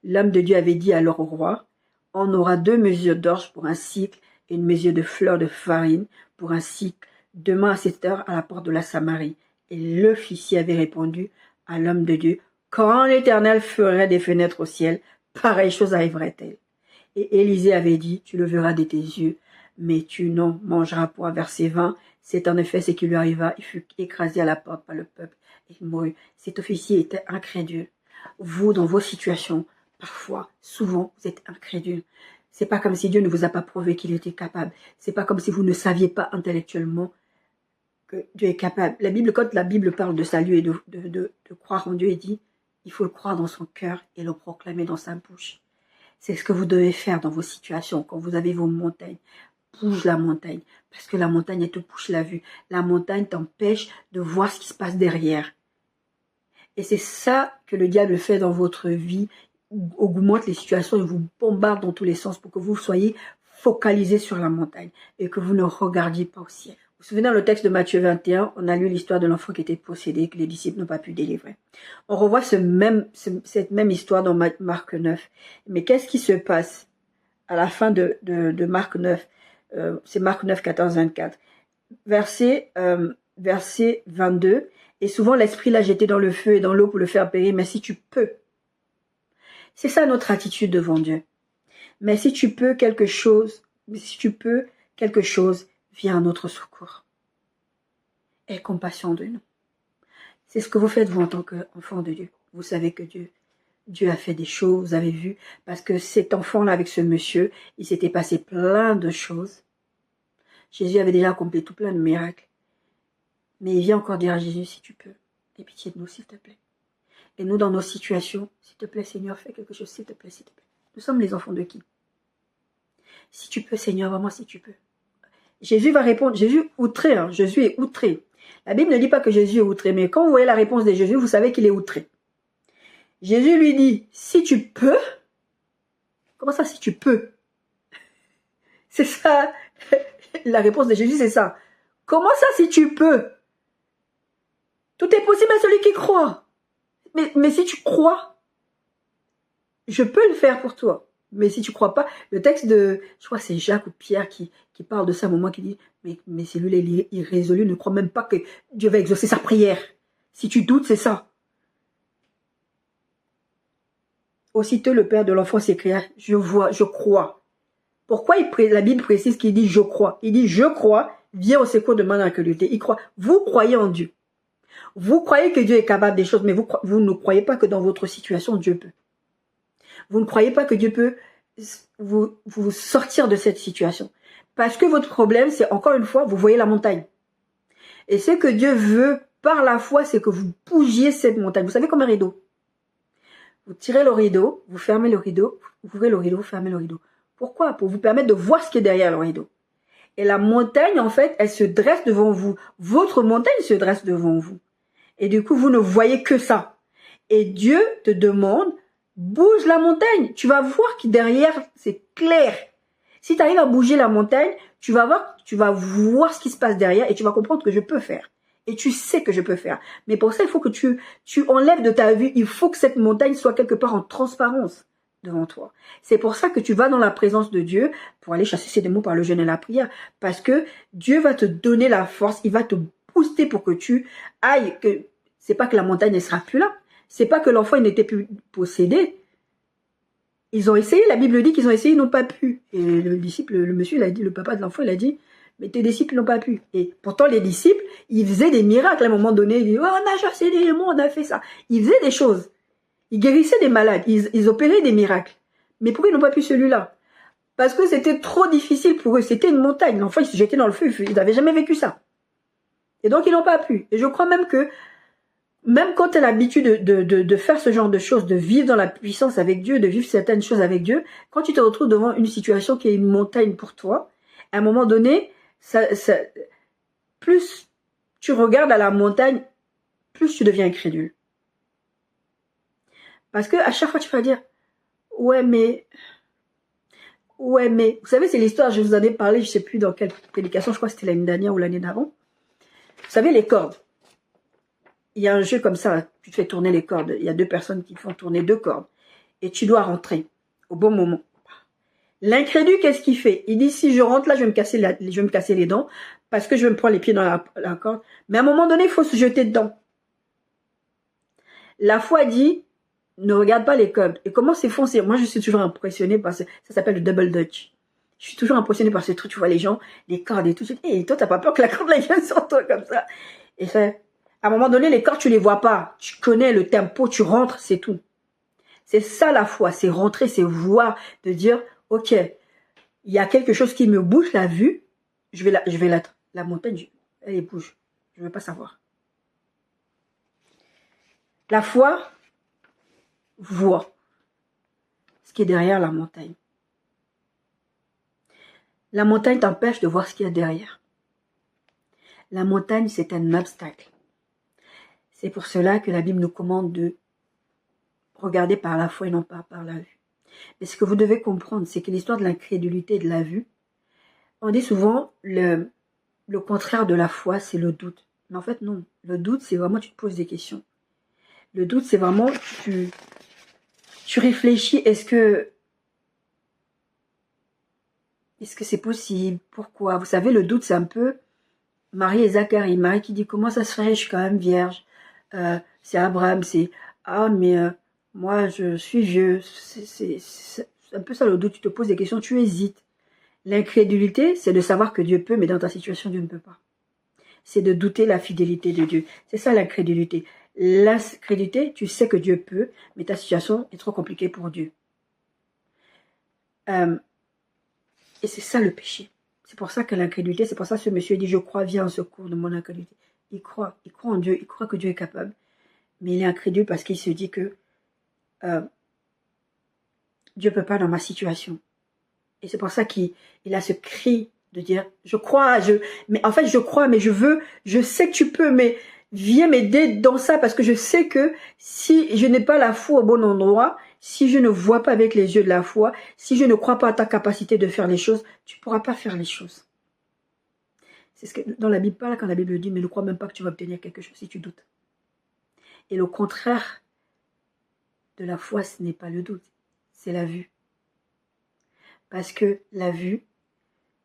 Speaker 1: L'homme de Dieu avait dit alors au roi, on aura 2 mesures d'orge pour un cycle et une mesure de fleur de farine pour un cycle, demain à 7 heures à la porte de la Samarie. Et l'officier avait répondu à l'homme de Dieu, quand l'Éternel ferait des fenêtres au ciel, pareille chose arriverait-elle. Et Élisée avait dit, tu le verras de tes yeux, mais tu n'en mangeras point. Verset 20, c'est en effet ce qui lui arriva, il fut écrasé à la porte par le peuple et il mourut. Cet officier était incrédule. Vous, dans vos situations, parfois, souvent, vous êtes incrédule. C'est pas comme si Dieu ne vous a pas prouvé qu'il était capable. C'est pas comme si vous ne saviez pas intellectuellement que Dieu est capable. Quand la Bible parle de salut et de croire en Dieu, il dit, il faut le croire dans son cœur et le proclamer dans sa bouche. C'est ce que vous devez faire dans vos situations, quand vous avez vos montagnes. Bouge la montagne, parce que la montagne, elle te bouche la vue. La montagne t'empêche de voir ce qui se passe derrière. Et c'est ça que le diable fait dans votre vie, augmente les situations et vous bombarde dans tous les sens pour que vous soyez focalisés sur la montagne et que vous ne regardiez pas au ciel. Vous vous souvenez, dans le texte de Matthieu 21, on a lu l'histoire de l'enfant qui était possédé, que les disciples n'ont pas pu délivrer. On revoit cette même histoire dans Marc 9. Mais qu'est-ce qui se passe à la fin de Marc 9? C'est Marc 9, 14, 24. Verset 22. Et souvent, l'esprit l'a jeté dans le feu et dans l'eau pour le faire périr. Mais si tu peux. C'est ça notre attitude devant Dieu. Mais si tu peux quelque chose, viens à notre secours. Aie compassion de nous. C'est ce que vous faites, vous, en tant qu'enfant de Dieu. Vous savez que Dieu a fait des choses, vous avez vu, parce que cet enfant-là, avec ce monsieur, il s'était passé plein de choses. Jésus avait déjà accompli tout plein de miracles. Mais il vient encore dire à Jésus, si tu peux, aie pitié de nous, s'il te plaît. Et nous, dans nos situations, s'il te plaît, Seigneur, fais quelque chose, s'il te plaît, s'il te plaît. Nous sommes les enfants de qui? Si tu peux, Seigneur, vraiment, si tu peux. Jésus va répondre, Jésus outré, Jésus est outré. La Bible ne dit pas que Jésus est outré, mais quand vous voyez la réponse de Jésus, vous savez qu'il est outré. Jésus lui dit, si tu peux, comment ça, si tu peux? C'est ça, la réponse de Jésus, c'est ça. Comment ça, si tu peux? Tout est possible à celui qui croit. Mais si tu crois, je peux le faire pour toi. Mais si tu crois pas, le texte de, je crois que c'est Jacques ou Pierre qui parle de ça à un moment, qui dit, mais celui-là il est irrésolu, ne croit même pas que Dieu va exaucer sa prière. Si tu doutes, c'est ça. Aussitôt le père de l'enfant s'écria, je vois, je crois. Pourquoi la Bible précise qu'il dit je crois? Il dit je crois, viens au secours de mon incrédulité. Il croit. Vous croyez en Dieu. Vous croyez que Dieu est capable des choses, mais vous ne croyez pas que dans votre situation, Dieu peut. Vous ne croyez pas que Dieu peut vous sortir de cette situation. Parce que votre problème, c'est encore une fois, vous voyez la montagne. Et ce que Dieu veut par la foi, c'est que vous bougiez cette montagne. Vous savez comme un rideau. Vous tirez le rideau, vous fermez le rideau, vous ouvrez le rideau, vous fermez le rideau. Pourquoi? Pour vous permettre de voir ce qui est derrière le rideau. Et la montagne, en fait, elle se dresse devant vous. Votre montagne se dresse devant vous. Et du coup, vous ne voyez que ça. Et Dieu te demande, bouge la montagne. Tu vas voir que derrière, c'est clair. Si tu arrives à bouger la montagne, tu vas voir ce qui se passe derrière et tu vas comprendre que je peux faire. Et tu sais que je peux faire. Mais pour ça, il faut que tu enlèves de ta vue, il faut que cette montagne soit quelque part en transparence devant toi. C'est pour ça que tu vas dans la présence de Dieu pour aller chasser ces démons par le jeûne et la prière. Parce que Dieu va te donner la force, il va te booster pour que tu ailles, que c'est pas que la montagne ne sera plus là. C'est pas que l'enfant n'était plus possédé. Ils ont essayé, la Bible dit qu'ils ont essayé, ils n'ont pas pu. Et le disciple, le monsieur, il a dit, le papa de l'enfant, il a dit, mais tes disciples n'ont pas pu. Et pourtant, les disciples, ils faisaient des miracles. À un moment donné, ils disaient, oh, on a chassé des démons, on a fait ça. Ils faisaient des choses. Ils guérissaient des malades. Ils opéraient des miracles. Mais pourquoi ils n'ont pas pu celui-là? Parce que c'était trop difficile pour eux. C'était une montagne. L'enfant, il se jetait dans le feu. Ils n'avaient jamais vécu ça. Et donc, ils n'ont pas pu. Et je crois même que, même quand tu as l'habitude de faire ce genre de choses, de vivre dans la puissance avec Dieu, de vivre certaines choses avec Dieu, quand tu te retrouves devant une situation qui est une montagne pour toi, à un moment donné, plus tu regardes à la montagne, plus tu deviens incrédule. Parce que à chaque fois, tu vas dire, ouais, mais, vous savez, c'est l'histoire, je vous en ai parlé, je sais plus dans quelle prédication, je crois que c'était l'année dernière ou l'année d'avant. Vous savez, les cordes. Il y a un jeu comme ça, tu te fais tourner les cordes. Il y a deux personnes qui font tourner deux cordes. Et tu dois rentrer au bon moment. L'incrédule, qu'est-ce qu'il fait? Il dit, si je rentre là, je vais me casser les dents parce que je vais me prendre les pieds dans la corde. Mais à un moment donné, il faut se jeter dedans. La foi dit, ne regarde pas les cordes. Et comment c'est foncé? Moi, je suis toujours impressionnée par ça s'appelle le double dutch. Je suis toujours impressionnée par ce truc. Tu vois les gens, les cordes et tout. Et toi, t'as pas peur que la corde vienne sur toi comme ça? Et ça... À un moment donné, les cordes, tu les vois pas. Tu connais le tempo, tu rentres, c'est tout. C'est ça la foi, c'est rentrer, c'est voir, de dire, ok, il y a quelque chose qui me bouge la vue, la montagne, elle bouge. Je veux pas savoir. La foi voit ce qui est derrière la montagne. La montagne t'empêche de voir ce qu'il y a derrière. La montagne, c'est un obstacle. C'est pour cela que la Bible nous commande de regarder par la foi et non pas par la vue. Mais ce que vous devez comprendre, c'est que l'histoire de l'incrédulité et de la vue, on dit souvent le contraire de la foi, c'est le doute. Mais en fait, non. Le doute, c'est vraiment tu te poses des questions. Le doute, c'est vraiment tu réfléchis, est-ce que c'est possible? Pourquoi? Vous savez, le doute, c'est un peu Marie et Zacharie. Marie qui dit, comment ça se fait? Je suis quand même vierge. C'est Abraham, c'est mais moi je suis vieux. C'est un peu ça le doute, tu te poses des questions, tu hésites. L'incrédulité, c'est de savoir que Dieu peut, mais dans ta situation, Dieu ne peut pas. C'est de douter la fidélité de Dieu. C'est ça l'incrédulité. L'incrédulité, tu sais que Dieu peut, mais ta situation est trop compliquée pour Dieu. Et c'est ça le péché. C'est pour ça que l'incrédulité, c'est pour ça que ce monsieur dit, je crois, viens en secours de mon incrédulité. Il croit en Dieu, il croit que Dieu est capable. Mais il est incrédule parce qu'il se dit que Dieu ne peut pas dans ma situation. Et c'est pour ça qu'il a ce cri de dire, je crois, mais en fait je crois, mais je sais que tu peux, mais viens m'aider dans ça parce que je sais que si je n'ai pas la foi au bon endroit, si je ne vois pas avec les yeux de la foi, si je ne crois pas à ta capacité de faire les choses, tu ne pourras pas faire les choses. C'est ce que dans la Bible parle, quand la Bible dit, mais ne crois même pas que tu vas obtenir quelque chose si tu doutes. Et le contraire de la foi, ce n'est pas le doute, c'est la vue. Parce que la vue,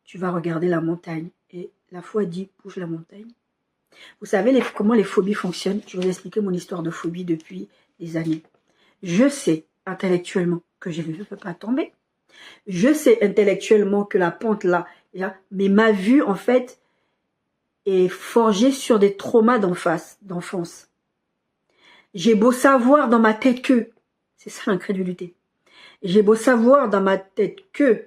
Speaker 1: tu vas regarder la montagne. Et la foi dit, bouge la montagne. Vous savez comment les phobies fonctionnent? Je vais vous expliquer mon histoire de phobie depuis des années. Je sais intellectuellement que je ne peux pas tomber. Je sais intellectuellement que la pente là, mais ma vue en fait est forgée sur des traumas d'enfance. J'ai beau savoir dans ma tête que, c'est ça l'incrédulité, j'ai beau savoir dans ma tête que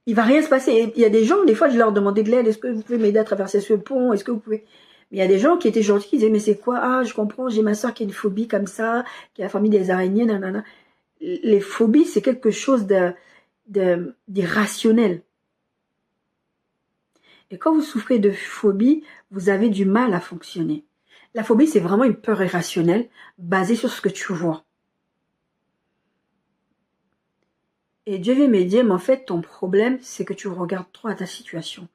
Speaker 1: il va rien se passer. Il y a des gens, des fois je leur demandais de l'aide, est-ce que vous pouvez m'aider à traverser ce pont, est-ce que vous pouvez... Mais il y a des gens qui étaient gentils, qui disaient mais c'est quoi? Ah je comprends, j'ai ma soeur qui a une phobie comme ça, qui a la famille des araignées, nanana. Les phobies c'est quelque chose d'irrationnel. Et quand vous souffrez de phobie, vous avez du mal à fonctionner. La phobie, c'est vraiment une peur irrationnelle basée sur ce que tu vois. Et Dieu vient me dire, mais en fait, ton problème, c'est que tu regardes trop à ta situation.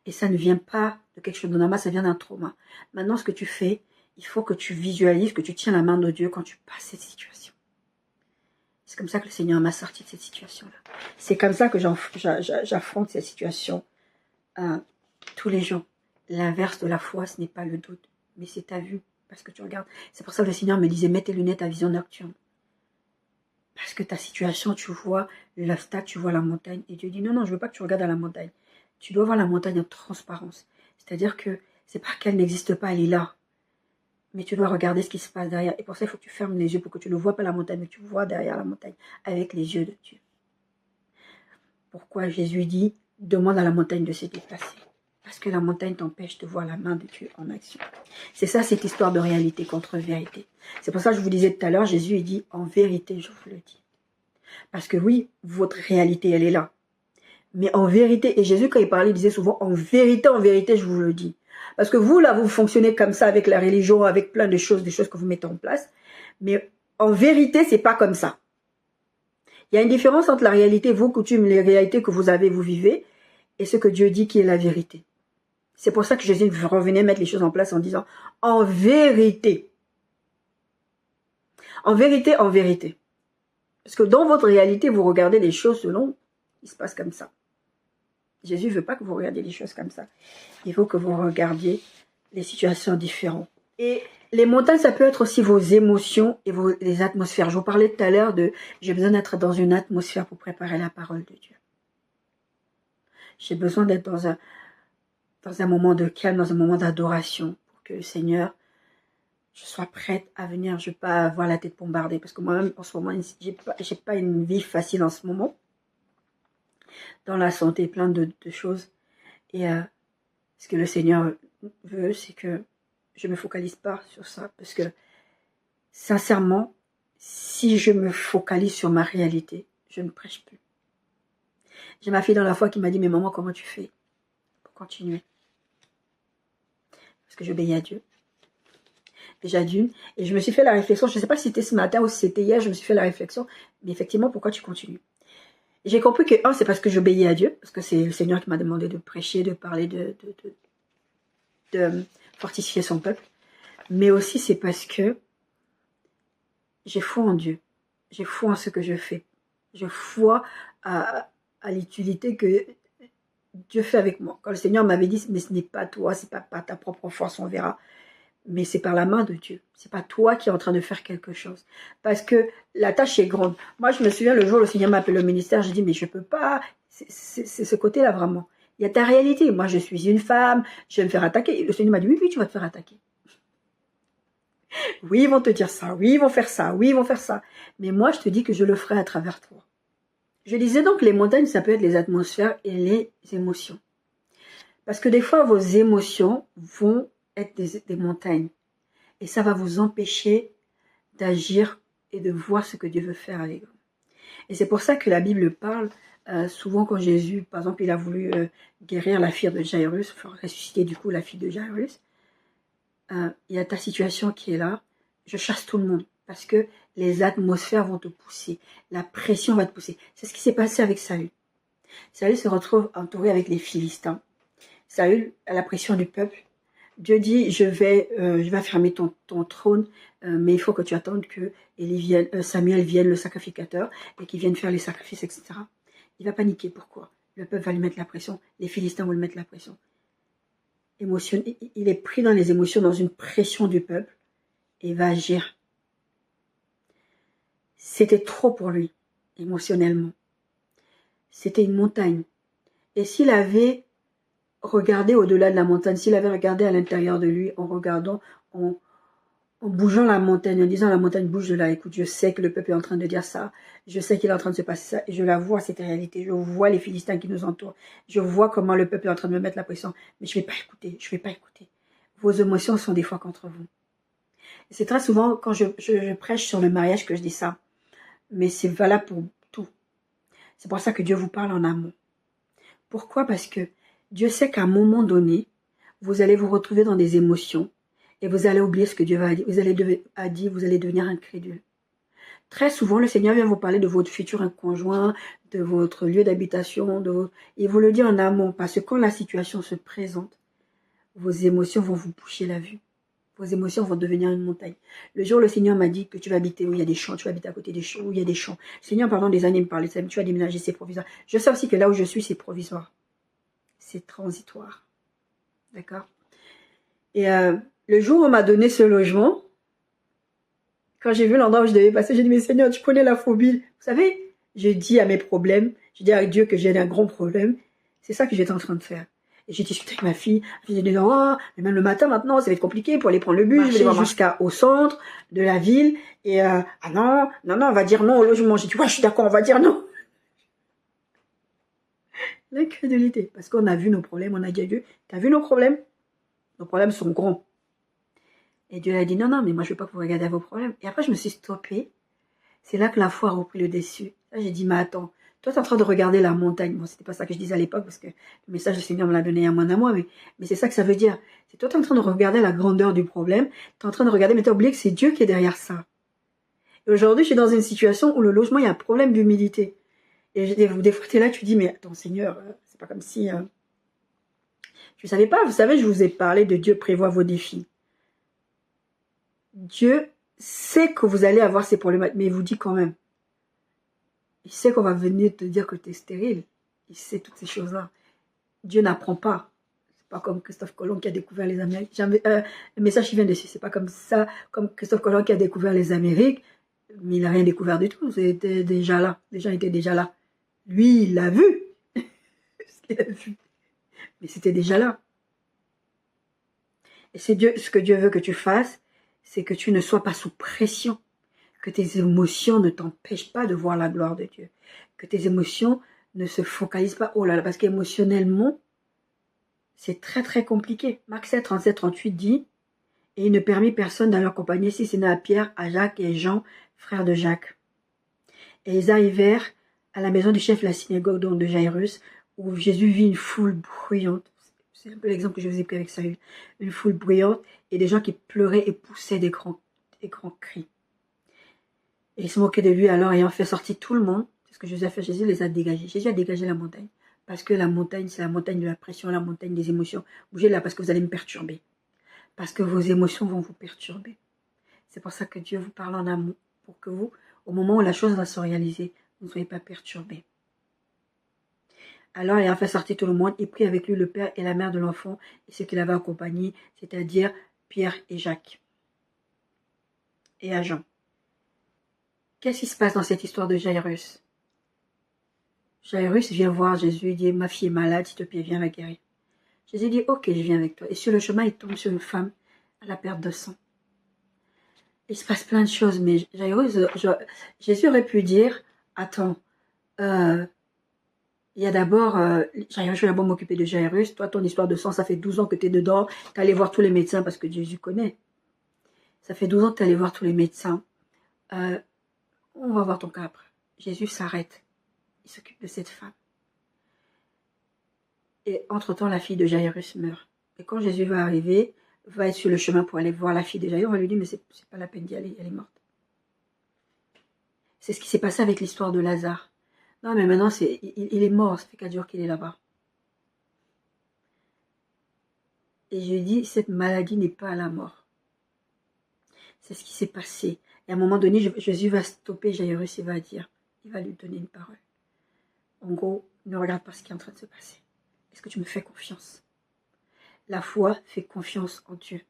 Speaker 1: Et ça ne vient pas de quelque chose de normal, ça vient d'un trauma. Maintenant, ce que tu fais, il faut que tu visualises, que tu tiens la main de Dieu quand tu passes cette situation. C'est comme ça que le Seigneur m'a sorti de cette situation-là. C'est comme ça que j'affronte cette situation tous les jours. L'inverse de la foi, ce n'est pas le doute, mais c'est ta vue. Parce que tu regardes. C'est pour ça que le Seigneur me disait, mets tes lunettes à vision nocturne. Parce que ta situation, tu vois l'obstacle, tu vois la montagne. Et Dieu dit, non, non, je ne veux pas que tu regardes à la montagne. Tu dois voir la montagne en transparence. C'est-à-dire que c'est pas qu'elle n'existe pas, elle est là. Mais tu dois regarder ce qui se passe derrière. Et pour ça, il faut que tu fermes les yeux pour que tu ne vois pas la montagne, mais tu vois derrière la montagne avec les yeux de Dieu. Pourquoi Jésus dit, demande à la montagne de se déplacer. Parce que la montagne t'empêche de voir la main de Dieu en action. C'est ça, cette histoire de réalité contre vérité. C'est pour ça que je vous disais tout à l'heure, Jésus il dit, en vérité, je vous le dis. Parce que oui, votre réalité, elle est là. Mais en vérité, et Jésus, quand il parlait, il disait souvent, en vérité, je vous le dis. Parce que vous, là, vous fonctionnez comme ça avec la religion, avec plein de choses, des choses que vous mettez en place. Mais en vérité, c'est pas comme ça. Il y a une différence entre la réalité, vos coutumes, les réalités que vous avez, vous vivez, et ce que Dieu dit qui est la vérité. C'est pour ça que Jésus revenait mettre les choses en place en disant, en vérité. En vérité, en vérité. Parce que dans votre réalité, vous regardez les choses selon, il se passe comme ça. Jésus ne veut pas que vous regardiez les choses comme ça. Il faut que vous regardiez les situations différentes. Et les montagnes, ça peut être aussi vos émotions et les atmosphères. Je vous parlais tout à l'heure de, j'ai besoin d'être dans une atmosphère pour préparer la parole de Dieu. J'ai besoin d'être dans un moment de calme, dans un moment d'adoration, pour que le Seigneur, je sois prête à venir. Je ne veux pas avoir la tête bombardée, parce que moi-même, en ce moment, j'ai pas une vie facile en ce moment. Dans la santé, plein de choses. Et ce que le Seigneur veut, c'est que je ne me focalise pas sur ça. Parce que, sincèrement, si je me focalise sur ma réalité, je ne prêche plus. J'ai ma fille dans la foi qui m'a dit, mais maman, comment tu fais pour continuer? Parce que j'obéis à Dieu. Déjà d'une. Et je me suis fait la réflexion, je ne sais pas si c'était ce matin ou si c'était hier, je me suis fait la réflexion, mais effectivement, pourquoi tu continues? J'ai compris que, c'est parce que j'obéis à Dieu, parce que c'est le Seigneur qui m'a demandé de prêcher, de parler, de fortifier son peuple. Mais aussi, c'est parce que j'ai foi en Dieu. J'ai foi en ce que je fais. J'ai foi à l'utilité que Dieu fait avec moi. Quand le Seigneur m'avait dit, mais ce n'est pas toi, c'est pas ta propre force, on verra. Mais c'est par la main de Dieu. C'est pas toi qui es en train de faire quelque chose. Parce que la tâche est grande. Moi, je me souviens le jour où le Seigneur m'a appelé au ministère, j'ai dit, mais je peux pas. C'est ce côté-là vraiment. Il y a ta réalité. Moi, je suis une femme, je vais me faire attaquer. Le Seigneur m'a dit, oui, tu vas te faire attaquer. Oui, ils vont te dire ça. Oui, ils vont faire ça. Oui, ils vont faire ça. Mais moi, je te dis que je le ferai à travers toi. Je disais donc, les montagnes, ça peut être les atmosphères et les émotions. Parce que des fois, vos émotions vont être des montagnes. Et ça va vous empêcher d'agir et de voir ce que Dieu veut faire avec vous. Et c'est pour ça que la Bible parle souvent quand Jésus, par exemple, il a voulu guérir la fille de Jairus, enfin, ressusciter du coup la fille de Jairus. Il y a ta situation qui est là. Je chasse tout le monde parce que les atmosphères vont te pousser. La pression va te pousser. C'est ce qui s'est passé avec Saül. Saül se retrouve entouré avec les Philistins. Saül a la pression du peuple. Dieu dit, je vais fermer ton trône, mais il faut que tu attendes que Samuel vienne, le sacrificateur, et qu'il vienne faire les sacrifices, etc. Il va paniquer. Pourquoi? Le peuple va lui mettre la pression. Les Philistins vont lui mettre la pression. Il est pris dans les émotions, dans une pression du peuple, et il va agir. C'était trop pour lui, émotionnellement. C'était une montagne. Et s'il avait regardé au-delà de la montagne, s'il avait regardé à l'intérieur de lui, en regardant, en bougeant la montagne, en disant à la montagne, bouge de là, écoute, je sais que le peuple est en train de dire ça, je sais qu'il est en train de se passer ça, et je la vois, cette réalité, je vois les Philistins qui nous entourent, je vois comment le peuple est en train de me mettre la pression, mais je ne vais pas écouter, je ne vais pas écouter. Vos émotions sont des fois contre vous. C'est très souvent quand je prêche sur le mariage que je dis ça, mais c'est valable pour tout. C'est pour ça que Dieu vous parle en amont. Pourquoi? Parce que Dieu sait qu'à un moment donné, vous allez vous retrouver dans des émotions et vous allez oublier ce que Dieu a dit. Vous allez devenir incrédule. Très souvent, le Seigneur vient vous parler de votre futur conjoint, de votre lieu d'habitation, il vous le dit en amont, parce que quand la situation se présente, vos émotions vont vous boucher la vue. vos émotions vont devenir une montagne. Le jour où le Seigneur m'a dit que tu vas habiter où il y a des champs, tu vas habiter à côté des champs, où il y a des champs. Le Seigneur, pendant des années, me parlait de ça, tu vas déménager, c'est provisoire. Je sais aussi que là où je suis, c'est provisoire. C'est transitoire. D'accord? Et le jour où on m'a donné ce logement, quand j'ai vu l'endroit où je devais passer, j'ai dit, mais Seigneur, tu connais la phobie. Vous savez, j'ai dit à mes problèmes, j'ai dit à Dieu que j'ai un grand problème. C'est ça que j'étais en train de faire. Et j'ai discuté avec ma fille. J'ai dit, oh, mais même le matin maintenant, ça va être compliqué pour aller prendre le bus. Je vais aller jusqu'au centre de la ville. Et ah non, on va dire non au logement. J'ai dit, ouais, je suis d'accord, on va dire non. L'incrédulité. Parce qu'on a vu nos problèmes, on a dit à Dieu, t'as vu nos problèmes? Nos problèmes sont grands. Et Dieu a dit, non, mais moi, je ne veux pas que vous regardiez vos problèmes. Et après, je me suis stoppée. C'est là que la foi a repris le dessus. Là, j'ai dit, mais attends, toi, tu es en train de regarder la montagne. Bon, c'était pas ça que je disais à l'époque, parce que le message du Seigneur me l'a donné à moi, mais c'est ça que ça veut dire. C'est toi, tu es en train de regarder la grandeur du problème. Tu es en train de regarder, mais tu as oublié que c'est Dieu qui est derrière ça. Et aujourd'hui, je suis dans une situation où le logement, il y a un problème d'humilité. Et des fois, tu es là, tu dis, mais attends, Seigneur, c'est pas comme si... Je ne savais pas, vous savez, je vous ai parlé de Dieu prévoit vos défis. Dieu sait que vous allez avoir ces problèmes, mais il vous dit quand même. Il sait qu'on va venir te dire que tu es stérile. Il sait toutes ces choses-là. Dieu n'apprend pas. C'est pas comme Christophe Colomb qui a découvert les Amériques. Un message qui vient dessus. C'est pas comme ça, comme Christophe Colomb qui a découvert les Amériques, mais il n'a rien découvert du tout. C'était déjà là. Les gens étaient déjà là. Lui, il l'a vu. Ce qu'il a vu. Mais c'était déjà là. Et c'est Dieu, ce que Dieu veut que tu fasses, c'est que tu ne sois pas sous pression, que tes émotions ne t'empêchent pas de voir la gloire de Dieu, que tes émotions ne se focalisent pas, oh là là, parce qu'émotionnellement, c'est très très compliqué. Marc 7, 37, 38 dit, et il ne permit personne dans leur compagnie, si ce n'est à Pierre, à Jacques et Jean, frères de Jacques. Et ils arrivèrent à la maison du chef de la synagogue de Jairus, où Jésus vit une foule bruyante. C'est un peu l'exemple que je vous ai pris avec ça. Une foule bruyante et des gens qui pleuraient et poussaient des grands cris. Et ils se moquaient de lui, alors ayant fait sortir tout le monde. C'est ce que Jésus a fait. Jésus les a dégagés. Jésus a dégagé la montagne. Parce que la montagne, c'est la montagne de la pression, la montagne des émotions. Bougez là parce que vous allez me perturber. Parce que vos émotions vont vous perturber. C'est pour ça que Dieu vous parle en amour. Pour que vous, au moment où la chose va se réaliser, vous ne soyez pas perturbés. Alors, ayant fait sortir tout le monde, il prit avec lui le père et la mère de l'enfant et ceux qui l'avaient accompagné, c'est-à-dire Pierre et Jacques. Et à Jean. Qu'est-ce qui se passe dans cette histoire de Jairus? Jairus vient voir Jésus, il dit, ma fille est malade, s'il te plaît, viens la guérir. Jésus dit, ok, je viens avec toi. Et sur le chemin, il tombe sur une femme à la perte de sang. Il se passe plein de choses, mais Jairus, Jésus aurait pu dire, attends, il y a d'abord, je vais d'abord m'occuper de Jairus. Toi, ton histoire de sang, ça fait 12 ans que tu es dedans. Tu es allé voir tous les médecins parce que Jésus connaît. Ça fait 12 ans que tu es allé voir tous les médecins. On va voir ton cas après. Jésus s'arrête. Il s'occupe de cette femme. Et entre-temps, la fille de Jairus meurt. Et quand Jésus va arriver, va être sur le chemin pour aller voir la fille de Jairus, on va lui dire, mais c'est pas la peine d'y aller, elle est morte. C'est ce qui s'est passé avec l'histoire de Lazare. Non, mais maintenant, il est mort, ça fait 4 jours qu'il est là-bas. Et je dis, cette maladie n'est pas à la mort. C'est ce qui s'est passé. Et à un moment donné, Jésus va stopper Jairus et va dire, il va lui donner une parole. En gros, ne regarde pas ce qui est en train de se passer. Est-ce que tu me fais confiance? La foi fait confiance en Dieu.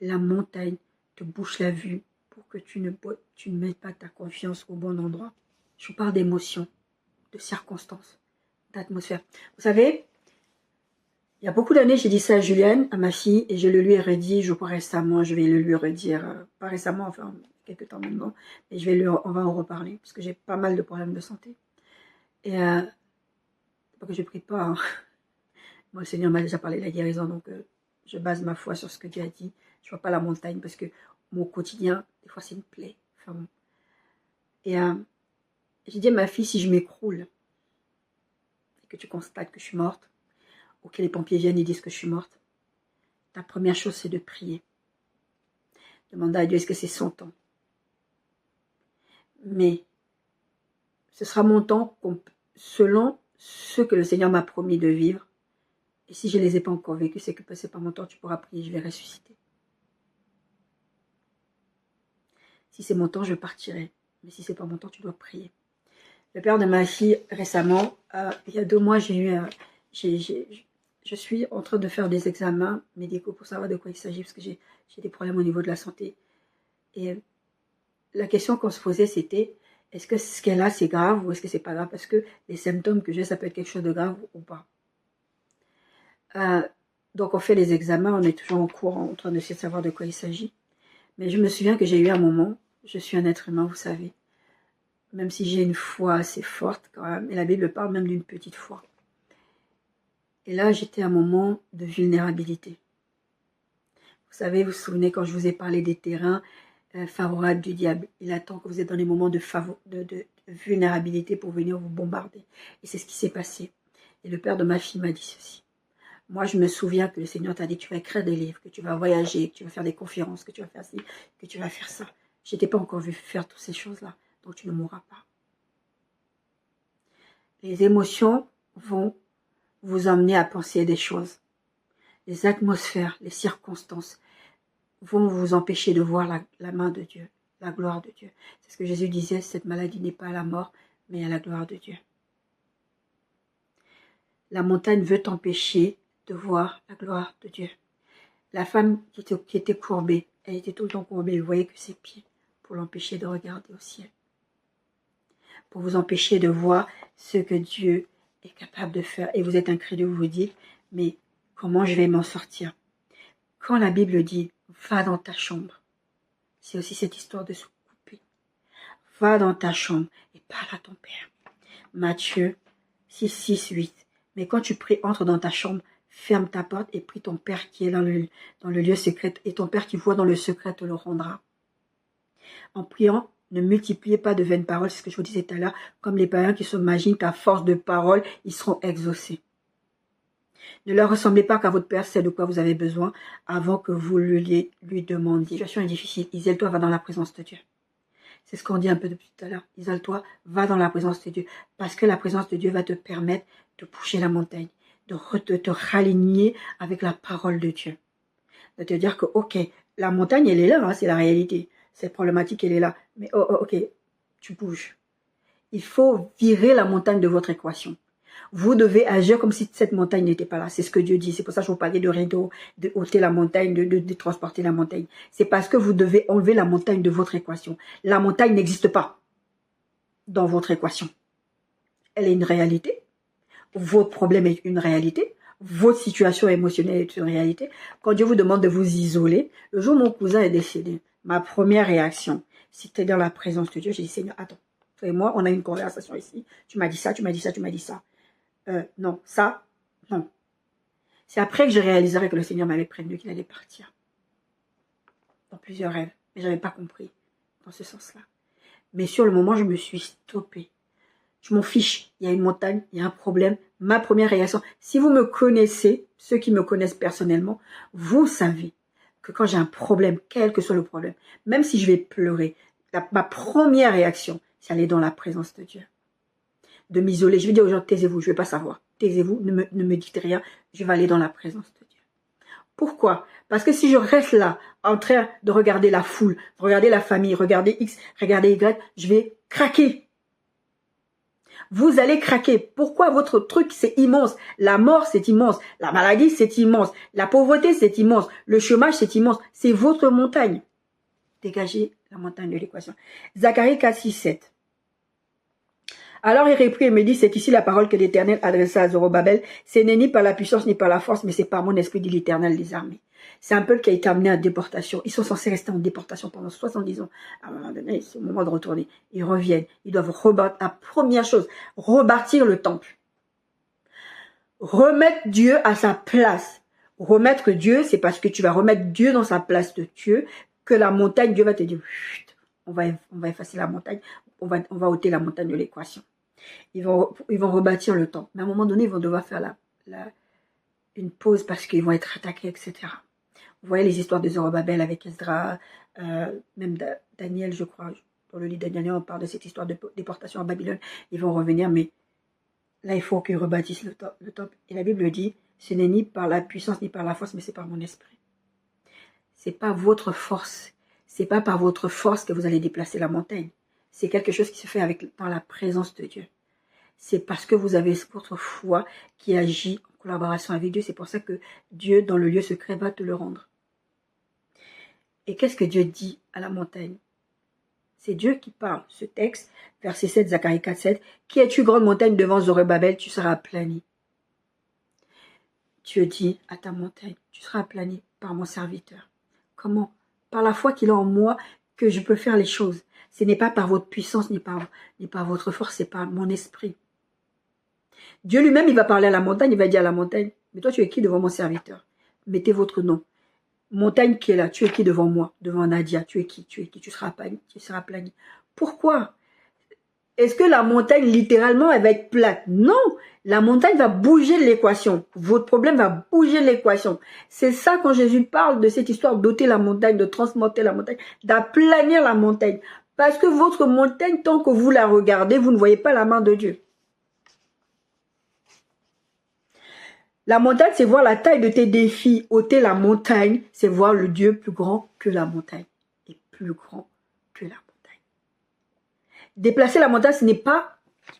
Speaker 1: La montagne te bouche la vue pour que tu ne mettes pas ta confiance au bon endroit. Je vous parle d'émotions, de circonstances, d'atmosphère. Vous savez, il y a beaucoup d'années, j'ai dit ça à Juliane, à ma fille, et je le lui ai redit, je crois récemment, je vais le lui redire, pas récemment, enfin, quelques temps maintenant, mais on va en reparler, parce que j'ai pas mal de problèmes de santé. Et, c'est pas que je prie pas, hein. Moi, le Seigneur m'a déjà parlé de la guérison, donc je base ma foi sur ce que Dieu a dit. Je vois pas la montagne, parce que mon quotidien, des fois, c'est une plaie. Enfin, bon. Et j'ai dit à ma fille, si je m'écroule, et que tu constates que je suis morte, ou que les pompiers viennent et disent que je suis morte, ta première chose, c'est de prier. Demander à Dieu, est-ce que c'est son temps? Mais ce sera mon temps selon ce que le Seigneur m'a promis de vivre. Et si je ne les ai pas encore vécus, c'est que c'est pas mon temps, tu pourras prier, je vais ressusciter. Si c'est mon temps, je partirai. Mais si c'est pas mon temps, tu dois prier. Le père de ma fille, récemment, il y a 2 mois, je suis en train de faire des examens médicaux pour savoir de quoi il s'agit, parce que j'ai des problèmes au niveau de la santé. Et la question qu'on se posait, c'était, est-ce que ce qu'elle a, c'est grave ou est-ce que c'est pas grave? Parce que les symptômes que j'ai, ça peut être quelque chose de grave ou pas. Donc on fait les examens, on est toujours en cours, en train d'essayer de savoir de quoi il s'agit. Mais je me souviens que j'ai eu un moment, je suis un être humain, vous savez, même si j'ai une foi assez forte quand même, et la Bible parle même d'une petite foi. Et là, j'étais à un moment de vulnérabilité. Vous savez, vous vous souvenez quand je vous ai parlé des terrains favorables du diable. Il attend que vous êtes dans des moments de vulnérabilité pour venir vous bombarder. Et c'est ce qui s'est passé. Et le père de ma fille m'a dit ceci. Moi, je me souviens que le Seigneur t'a dit que tu vas écrire des livres, que tu vas voyager, que tu vas faire des conférences, que tu vas faire ci, que tu vas faire ça. Je n'étais pas encore vu faire toutes ces choses-là, donc tu ne mourras pas. Les émotions vont vous emmener à penser des choses. Les atmosphères, les circonstances vont vous empêcher de voir la main de Dieu, la gloire de Dieu. C'est ce que Jésus disait, cette maladie n'est pas à la mort, mais à la gloire de Dieu. La montagne veut t'empêcher de voir la gloire de Dieu. La femme qui était courbée, elle était tout le temps courbée, vous voyez que ses pieds, pour l'empêcher de regarder au ciel. Pour vous empêcher de voir ce que Dieu est capable de faire. Et vous êtes incrédule, vous vous dites, mais comment je vais m'en sortir? Quand la Bible dit, va dans ta chambre, c'est aussi cette histoire de se couper. Va dans ta chambre et parle à ton Père. Matthieu 6, 6, 8. Mais quand tu pries, entre dans ta chambre, ferme ta porte et prie ton Père qui est dans le lieu secret. Et ton Père qui voit dans le secret te le rendra. En priant, ne multipliez pas de vaines paroles, c'est ce que je vous disais tout à l'heure, comme les païens qui s'imaginent qu'à force de paroles, ils seront exaucés. Ne leur ressemblez pas qu'à votre Père sait de quoi vous avez besoin avant que vous lui demandiez. La situation est difficile. Isole-toi, va dans la présence de Dieu. C'est ce qu'on dit un peu depuis tout à l'heure. Isole-toi, va dans la présence de Dieu. Parce que la présence de Dieu va te permettre de bouger la montagne, de te raligner avec la parole de Dieu. De te dire que, ok, la montagne, elle est là, hein, c'est la réalité. Cette problématique, elle est là. Mais ok, tu bouges. Il faut virer la montagne de votre équation. Vous devez agir comme si cette montagne n'était pas là. C'est ce que Dieu dit. C'est pour ça que je vous parlais de rideau, de ôter la montagne, de transporter la montagne. C'est parce que vous devez enlever la montagne de votre équation. La montagne n'existe pas dans votre équation. Elle est une réalité. Votre problème est une réalité. Votre situation émotionnelle est une réalité. Quand Dieu vous demande de vous isoler, le jour où mon cousin est décédé, ma première réaction, c'était dans la présence de Dieu. J'ai dit, Seigneur, attends, toi et moi, on a une conversation ici. Tu m'as dit ça, tu m'as dit ça, tu m'as dit ça. Non, ça, non. C'est après que je réaliserai que le Seigneur m'avait prévenu qu'il allait partir. Dans plusieurs rêves. Mais je n'avais pas compris dans ce sens-là. Mais sur le moment, je me suis stoppée. Je m'en fiche. Il y a une montagne, il y a un problème. Ma première réaction, si vous me connaissez, ceux qui me connaissent personnellement, vous savez que quand j'ai un problème, quel que soit le problème, même si je vais pleurer, ma première réaction, c'est aller dans la présence de Dieu. De m'isoler. Je vais dire aux gens, taisez-vous, je ne vais pas savoir. Taisez-vous, ne me dites rien, je vais aller dans la présence de Dieu. Pourquoi? Parce que si je reste là, en train de regarder la foule, regarder la famille, regarder X, regarder Y, je vais craquer. Vous allez craquer. Pourquoi? Votre truc, c'est immense. La mort, c'est immense. La maladie, c'est immense. La pauvreté, c'est immense. Le chômage, c'est immense. C'est votre montagne. Dégagez la montagne de l'équation. Zacharie 4, 6, 7. Alors il reprit et me dit, c'est ici la parole que l'Éternel adressa à Zorobabel. Ce n'est ni par la puissance ni par la force, mais c'est par mon esprit, dit l'Éternel des armées. C'est un peuple qui a été amené à déportation. Ils sont censés rester en déportation pendant 70 ans. À un moment donné, c'est le moment de retourner. Ils reviennent. Ils doivent rebâtir, la première chose, rebâtir le temple. Remettre Dieu à sa place. Remettre Dieu, c'est parce que tu vas remettre Dieu dans sa place de Dieu, que la montagne, Dieu va te dire, on va effacer la montagne, on va ôter la montagne de l'équation. Ils vont rebâtir le temple. Mais à un moment donné, ils vont devoir faire une pause parce qu'ils vont être attaqués, etc. Vous voyez les histoires de Zorobabel avec Esdras, même Daniel, je crois. Dans le livre de Daniel, on parle de cette histoire de déportation à Babylone. Ils vont revenir, mais là, il faut qu'ils rebâtissent le temple. Et la Bible dit, ce n'est ni par la puissance ni par la force, mais c'est par mon esprit. C'est pas votre force, C'est pas par votre force que vous allez déplacer la montagne. C'est quelque chose qui se fait dans la présence de Dieu. C'est parce que vous avez votre foi qui agit en collaboration avec Dieu. C'est pour ça que Dieu, dans le lieu secret, va te le rendre. Et qu'est-ce que Dieu dit à la montagne? C'est Dieu qui parle. Ce texte, verset 7, Zacharie 4, 7. Qui es-tu, grande montagne, devant Zorobabel? Tu seras aplanie. Dieu dit à ta montagne, tu seras aplanie par mon serviteur. Comment? Par la foi qu'il a en moi que je peux faire les choses. Ce n'est pas par votre puissance ni par votre force, c'est par mon esprit. Dieu lui-même, il va parler à la montagne, il va dire à la montagne, mais toi tu es qui devant mon serviteur? Mettez votre nom. Montagne qui est là, tu es qui devant moi, devant Nadia, tu es qui? Tu seras aplanie. Pourquoi? Est-ce que la montagne, littéralement, elle va être plate? Non, la montagne va bouger de l'équation. Votre problème va bouger de l'équation. C'est ça quand Jésus parle de cette histoire d'ôter la montagne, de transporter la montagne, d'aplanir la montagne. Parce que votre montagne, tant que vous la regardez, vous ne voyez pas la main de Dieu. La montagne, c'est voir la taille de tes défis. Ôter la montagne, c'est voir le Dieu plus grand que la montagne. Et plus grand que la montagne. Déplacer la montagne, ce n'est pas...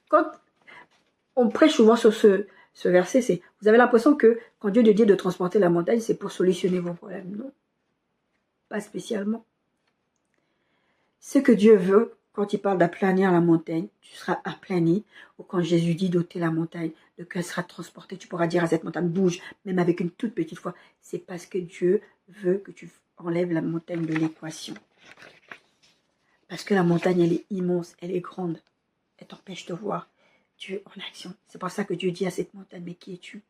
Speaker 1: Quand on prêche souvent sur ce verset, c'est... Vous avez l'impression que quand Dieu te dit de transporter la montagne, c'est pour solutionner vos problèmes. Non. Pas spécialement. Ce que Dieu veut, quand il parle d'aplanir la montagne, tu seras aplani. Ou quand Jésus dit d'ôter la montagne, de qu'elle sera transportée, tu pourras dire à cette montagne, bouge, même avec une toute petite fois. C'est parce que Dieu veut que tu enlèves la montagne de l'équation. Parce que la montagne, elle est immense, elle est grande. Elle t'empêche de voir Dieu en action. C'est pour ça que Dieu dit à cette montagne, mais qui es-tu?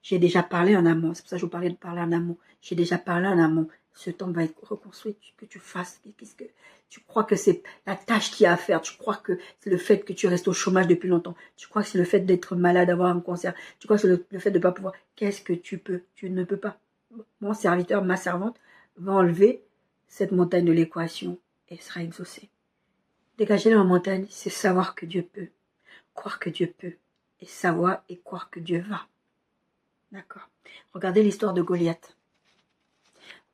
Speaker 1: J'ai déjà parlé en amont. C'est pour ça que je vous parlais de parler en amont. J'ai déjà parlé en amont. Ce temps va être reconstruit, que tu fasses. Qu'est-ce que tu crois que c'est la tâche qu'il y a à faire? Tu crois que c'est le fait que tu restes au chômage depuis longtemps? Tu crois que c'est le fait d'être malade, d'avoir un cancer? Tu crois que c'est le fait de ne pas pouvoir? Qu'est-ce que tu peux? Tu ne peux pas. Mon serviteur, ma servante, va enlever cette montagne de l'équation et sera exaucée. Dégager la montagne, c'est savoir que Dieu peut, croire que Dieu peut, et savoir et croire que Dieu va. D'accord. Regardez l'histoire de Goliath.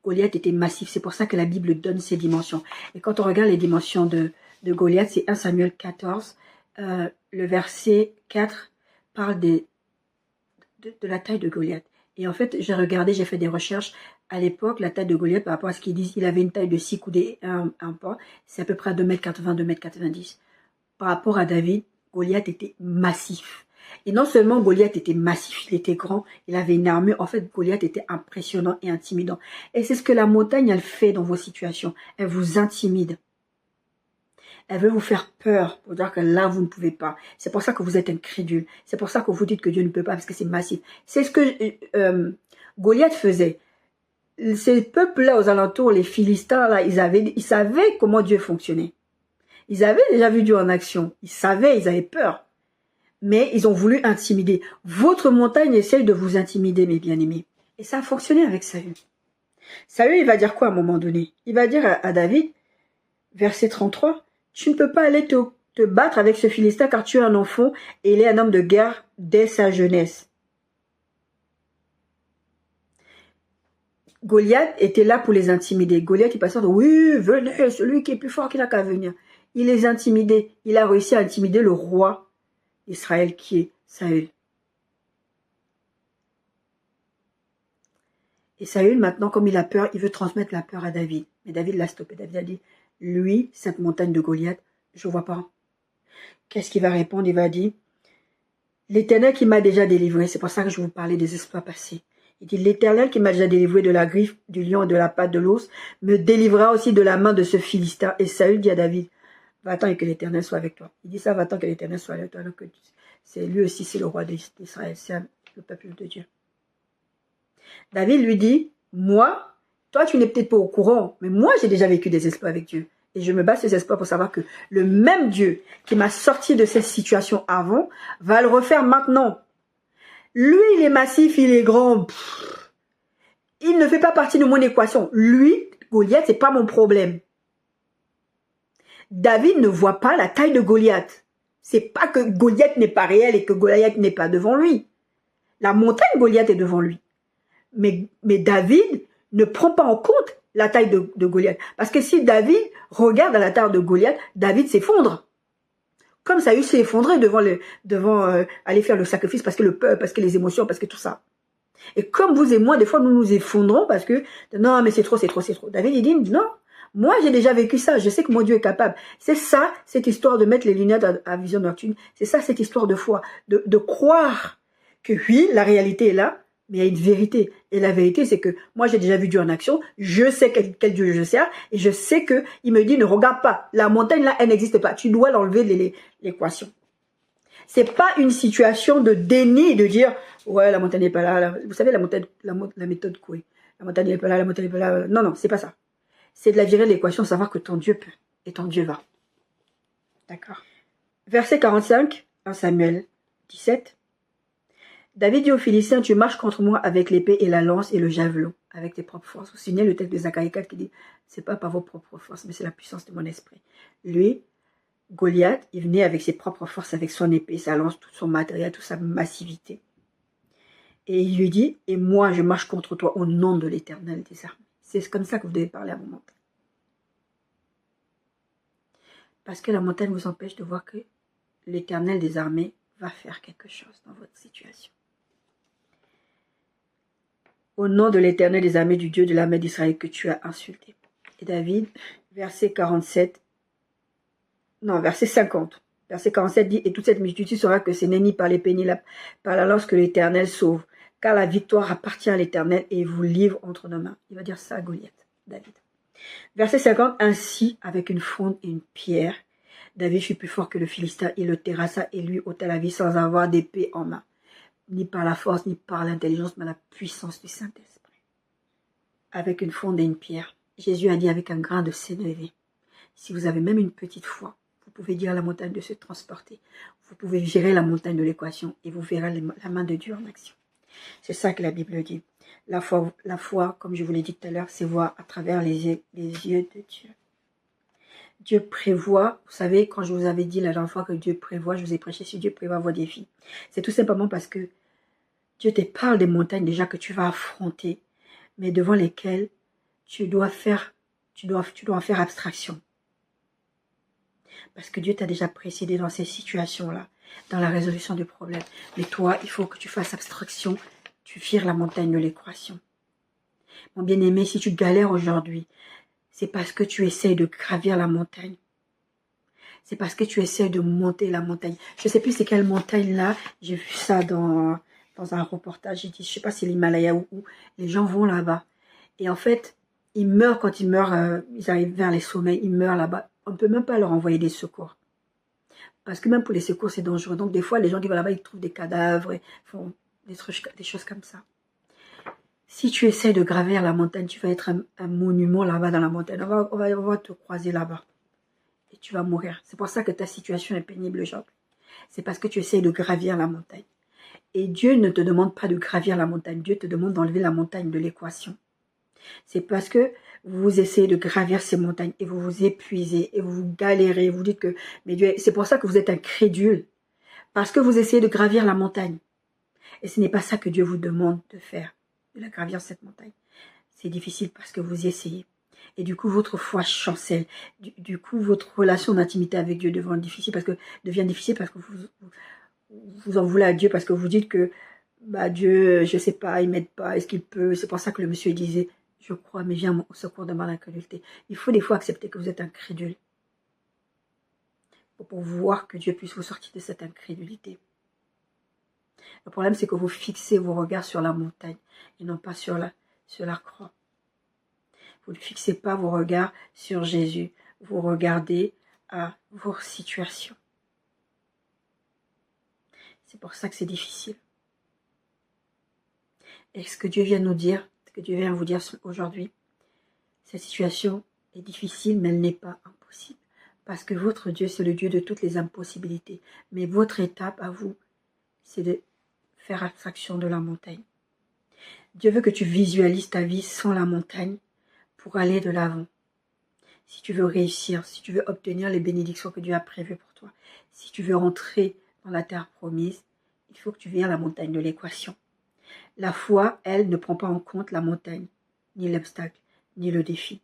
Speaker 1: Goliath était massif, c'est pour ça que la Bible donne ses dimensions. Et quand on regarde les dimensions de Goliath, c'est 1 Samuel 14, le verset 4 parle de la taille de Goliath. Et en fait, j'ai regardé, j'ai fait des recherches. À l'époque, la taille de Goliath, par rapport à ce qu'ils disent, il avait une taille de 6 coudées, un pas. C'est à peu près 2,80 m, 2,90 m. Par rapport à David, Goliath était massif. Et non seulement Goliath était massif, il était grand, il avait une armure. En fait, Goliath était impressionnant et intimidant. Et c'est ce que la montagne, elle fait dans vos situations. Elle vous intimide. Elle veut vous faire peur pour dire que là, vous ne pouvez pas. C'est pour ça que vous êtes incrédule. C'est pour ça que vous dites que Dieu ne peut pas, parce que c'est massif. C'est ce que Goliath faisait. Ces peuples-là aux alentours, les Philistins, là, ils savaient comment Dieu fonctionnait. Ils avaient déjà vu Dieu en action. Ils savaient, ils avaient peur. Mais ils ont voulu intimider. Votre montagne essaye de vous intimider, mes bien-aimés. Et ça a fonctionné avec Saül. Saül, il va dire quoi à un moment donné? Il va dire à David, verset 33, « Tu ne peux pas aller te battre avec ce Philistin car tu es un enfant et il est un homme de guerre dès sa jeunesse. » Goliath était là pour les intimider. Goliath, il passait, oui, venez, celui qui est plus fort qui n'a qu'à venir. Il les intimidait. Il a réussi à intimider le roi d'Israël qui est Saül. Et Saül, maintenant, comme il a peur, il veut transmettre la peur à David. Mais David l'a stoppé. David a dit, lui, cette montagne de Goliath, je ne vois pas. Qu'est-ce qu'il va répondre? Il va dire, l'Éternel qui m'a déjà délivré, c'est pour ça que je vous parlais des exploits passés. Il dit, l'Éternel qui m'a déjà délivré de la griffe du lion et de la patte de l'os, me délivrera aussi de la main de ce Philistin. Et Saül dit à David, va-t'en et que l'Éternel soit avec toi. Il dit ça, va-t'en que l'Éternel soit avec toi. Alors que lui aussi, c'est le roi d'Israël, c'est le peuple de Dieu. David lui dit, moi, toi tu n'es peut-être pas au courant, mais moi j'ai déjà vécu des exploits avec Dieu. Et je me base sur ces exploits pour savoir que le même Dieu qui m'a sorti de cette situation avant, va le refaire maintenant. Lui, il est massif, il est grand. Il ne fait pas partie de mon équation. Lui, Goliath, c'est pas mon problème. David ne voit pas la taille de Goliath. C'est pas que Goliath n'est pas réel et que Goliath n'est pas devant lui. La montagne Goliath est devant lui. Mais David ne prend pas en compte la taille de Goliath. Parce que si David regarde à la taille de Goliath, David s'effondre. Comme Saül s'est effondré devant aller faire le sacrifice parce que le peuple, parce que les émotions, parce que tout ça. Et comme vous et moi, des fois, nous nous effondrons parce que non, mais c'est trop, c'est trop, c'est trop. David, il dit non. Moi, j'ai déjà vécu ça. Je sais que mon Dieu est capable. C'est ça, cette histoire de mettre les lunettes à vision nocturne. C'est ça, cette histoire de foi. De croire que oui, la réalité est là, mais il y a une vérité. Et la vérité, c'est que moi, j'ai déjà vu Dieu en action. Je sais quel Dieu je sers. Et je sais qu'il me dit, ne regarde pas. La montagne, là, elle n'existe pas. Tu dois l'enlever de l'équation. C'est pas une situation de déni, de dire, ouais, la montagne n'est pas là. Vous savez, la méthode Coué. La montagne n'est pas là, la montagne n'est pas là. Non, non, c'est pas ça. C'est de la virer de l'équation, savoir que ton Dieu peut. Et ton Dieu va. D'accord. Verset 45, 1 Samuel 17. David dit aux Philistins, tu marches contre moi avec l'épée et la lance et le javelot, avec tes propres forces. Vous signez le texte de Zacharie 4 qui dit, c'est pas par vos propres forces, mais c'est la puissance de mon esprit. Lui, Goliath, il venait avec ses propres forces, avec son épée, sa lance, tout son matériel, toute sa massivité. Et il lui dit, et moi je marche contre toi au nom de l'Éternel des armées. C'est comme ça que vous devez parler à vos montagnes. Parce que la montagne vous empêche de voir que l'Éternel des armées va faire quelque chose dans votre situation. Au nom de l'Éternel des armées, du Dieu de l'armée d'Israël que tu as insulté. Et David, verset 47, non, verset 50. Verset 47 dit, et toute cette multitude saura que ce n'est ni par l'épée ni par la lance que l'Éternel sauve, car la victoire appartient à l'Éternel et il vous livre entre nos mains. Il va dire ça à Goliath, David. Verset 50, ainsi, avec une fronde et une pierre, David fut plus fort que le Philistin, il le terrassa et lui ôta la vie sans avoir d'épée en main, ni par la force, ni par l'intelligence, mais la puissance du Saint-Esprit. Avec une fronde et une pierre, Jésus a dit avec un grain de sénévé, si vous avez même une petite foi, vous pouvez dire à la montagne de se transporter, vous pouvez gérer la montagne de l'équation et vous verrez la main de Dieu en action. C'est ça que la Bible dit. La foi, comme je vous l'ai dit tout à l'heure, c'est voir à travers les yeux de Dieu. Dieu prévoit, vous savez, quand je vous avais dit la dernière fois que Dieu prévoit, je vous ai prêché sur Dieu prévoit vos défis. C'est tout simplement parce que Dieu te parle des montagnes déjà que tu vas affronter, mais devant lesquelles tu dois faire abstraction. Parce que Dieu t'a déjà précédé dans ces situations-là, dans la résolution des problèmes. Mais toi, il faut que tu fasses abstraction, tu vires la montagne de l'équation. Mon bien-aimé, si tu galères aujourd'hui, c'est parce que tu essayes de gravir la montagne. C'est parce que tu essayes de monter la montagne. Je ne sais plus c'est quelle montagne là. J'ai vu ça dans un reportage. J'ai dit, je ne sais pas si c'est l'Himalaya ou où. Les gens vont là-bas. Et en fait, ils meurent quand ils meurent. Ils arrivent vers les sommets. Ils meurent là-bas. On ne peut même pas leur envoyer des secours. Parce que même pour les secours, c'est dangereux. Donc des fois, les gens qui vont là-bas, ils trouvent des cadavres. Et font des choses comme ça. Si tu essaies de gravir la montagne, tu vas être un monument là-bas dans la montagne. On va te croiser là-bas. Et tu vas mourir. C'est pour ça que ta situation est pénible aujourd'hui. C'est parce que tu essaies de gravir la montagne. Et Dieu ne te demande pas de gravir la montagne. Dieu te demande d'enlever la montagne de l'équation. C'est parce que vous essayez de gravir ces montagnes et vous vous épuisez et vous galérez. Vous dites que, mais Dieu, c'est pour ça que vous êtes incrédule. Parce que vous essayez de gravir la montagne. Et ce n'est pas ça que Dieu vous demande de faire. De la gravir cette montagne. C'est difficile parce que vous essayez. Et du coup, votre foi chancelle. Du coup, votre relation d'intimité avec Dieu devient difficile parce que vous en voulez à Dieu, parce que vous dites que bah, Dieu, je ne sais pas, il m'aide pas, est-ce qu'il peut? C'est pour ça que le monsieur disait, je crois, mais viens au secours de mon incrédulité. Il faut des fois accepter que vous êtes incrédule. Pour voir que Dieu puisse vous sortir de cette incrédulité. Le problème, c'est que vous fixez vos regards sur la montagne et non pas sur la croix. Vous ne fixez pas vos regards sur Jésus. Vous regardez à vos situations. C'est pour ça que c'est difficile. Et ce que Dieu vient nous dire, ce que Dieu vient vous dire aujourd'hui, cette situation est difficile, mais elle n'est pas impossible. Parce que votre Dieu, c'est le Dieu de toutes les impossibilités. Mais votre étape à vous, c'est de faire abstraction de la montagne. Dieu veut que tu visualises ta vie sans la montagne pour aller de l'avant. Si tu veux réussir, si tu veux obtenir les bénédictions que Dieu a prévues pour toi, si tu veux rentrer dans la terre promise, il faut que tu vires la montagne de l'équation. La foi, elle, ne prend pas en compte la montagne, ni l'obstacle, ni le défi.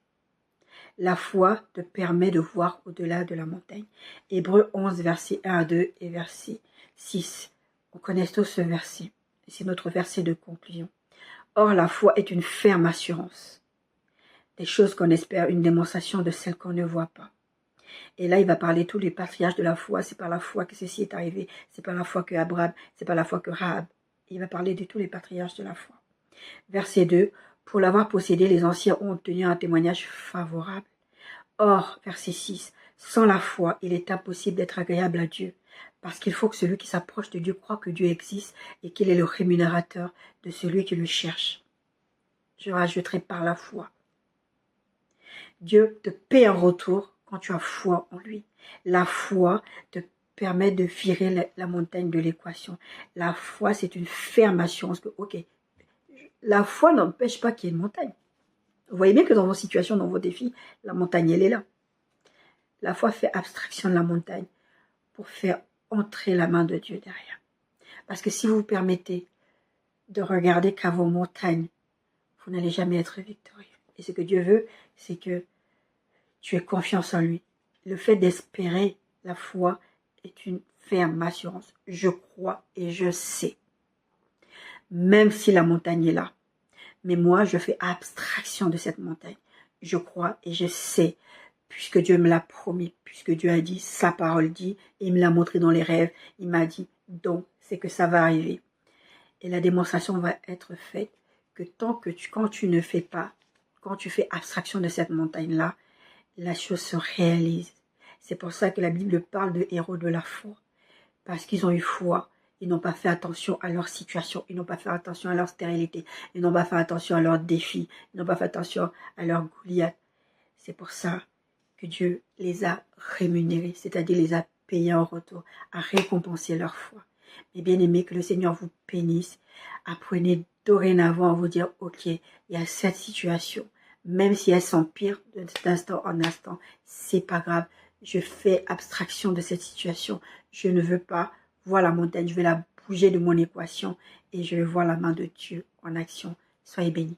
Speaker 1: La foi te permet de voir au-delà de la montagne. Hébreux 11, versets 1 à 2 et verset 6. On connaît tous ce verset. C'est notre verset de conclusion. Or, la foi est une ferme assurance des choses qu'on espère, une démonstration de celles qu'on ne voit pas. Et là, il va parler tous les patriarches de la foi. C'est par la foi que ceci est arrivé. C'est par la foi que Abraham, c'est par la foi que Rahab. Il va parler de tous les patriarches de la foi. Verset 2. Pour l'avoir possédé, les anciens ont obtenu un témoignage favorable. Or, verset 6. Sans la foi, il est impossible d'être agréable à Dieu. Parce qu'il faut que celui qui s'approche de Dieu croit que Dieu existe et qu'il est le rémunérateur de celui qui le cherche. Je rajouterai par la foi. Dieu te paie en retour quand tu as foi en lui. La foi te permet de virer la montagne de l'équation. La foi, c'est une ferme assurance que, ok, la foi n'empêche pas qu'il y ait une montagne. Vous voyez bien que dans vos situations, dans vos défis, la montagne, elle est là. La foi fait abstraction de la montagne pour faire entrer la main de Dieu derrière. Parce que si vous vous permettez de regarder qu'à vos montagnes, vous n'allez jamais être victorieux. Et ce que Dieu veut, c'est que tu aies confiance en lui. Le fait d'espérer la foi est une ferme assurance. Je crois et je sais. Même si la montagne est là. Mais moi, je fais abstraction de cette montagne. Je crois et je sais, puisque Dieu me l'a promis, puisque Dieu a dit, sa parole dit, et il me l'a montré dans les rêves. Il m'a dit, donc, c'est que ça va arriver. Et la démonstration va être faite que quand tu ne fais pas, quand tu fais abstraction de cette montagne-là, la chose se réalise. C'est pour ça que la Bible parle de héros de la foi. Parce qu'ils ont eu foi. Ils n'ont pas fait attention à leur situation. Ils n'ont pas fait attention à leur stérilité. Ils n'ont pas fait attention à leurs défis. Ils n'ont pas fait attention à leur Goliath. C'est pour ça que Dieu les a rémunérés, c'est-à-dire les a payés en retour, a récompensé leur foi. Mais bien aimé, que le Seigneur vous bénisse. Apprenez dorénavant à vous dire, ok, il y a cette situation. Même si elle s'empire d'instant en instant, c'est pas grave. Je fais abstraction de cette situation. Je ne veux pas voir la montagne. Je vais la bouger de mon équation et je vais voir la main de Dieu en action. Soyez bénis.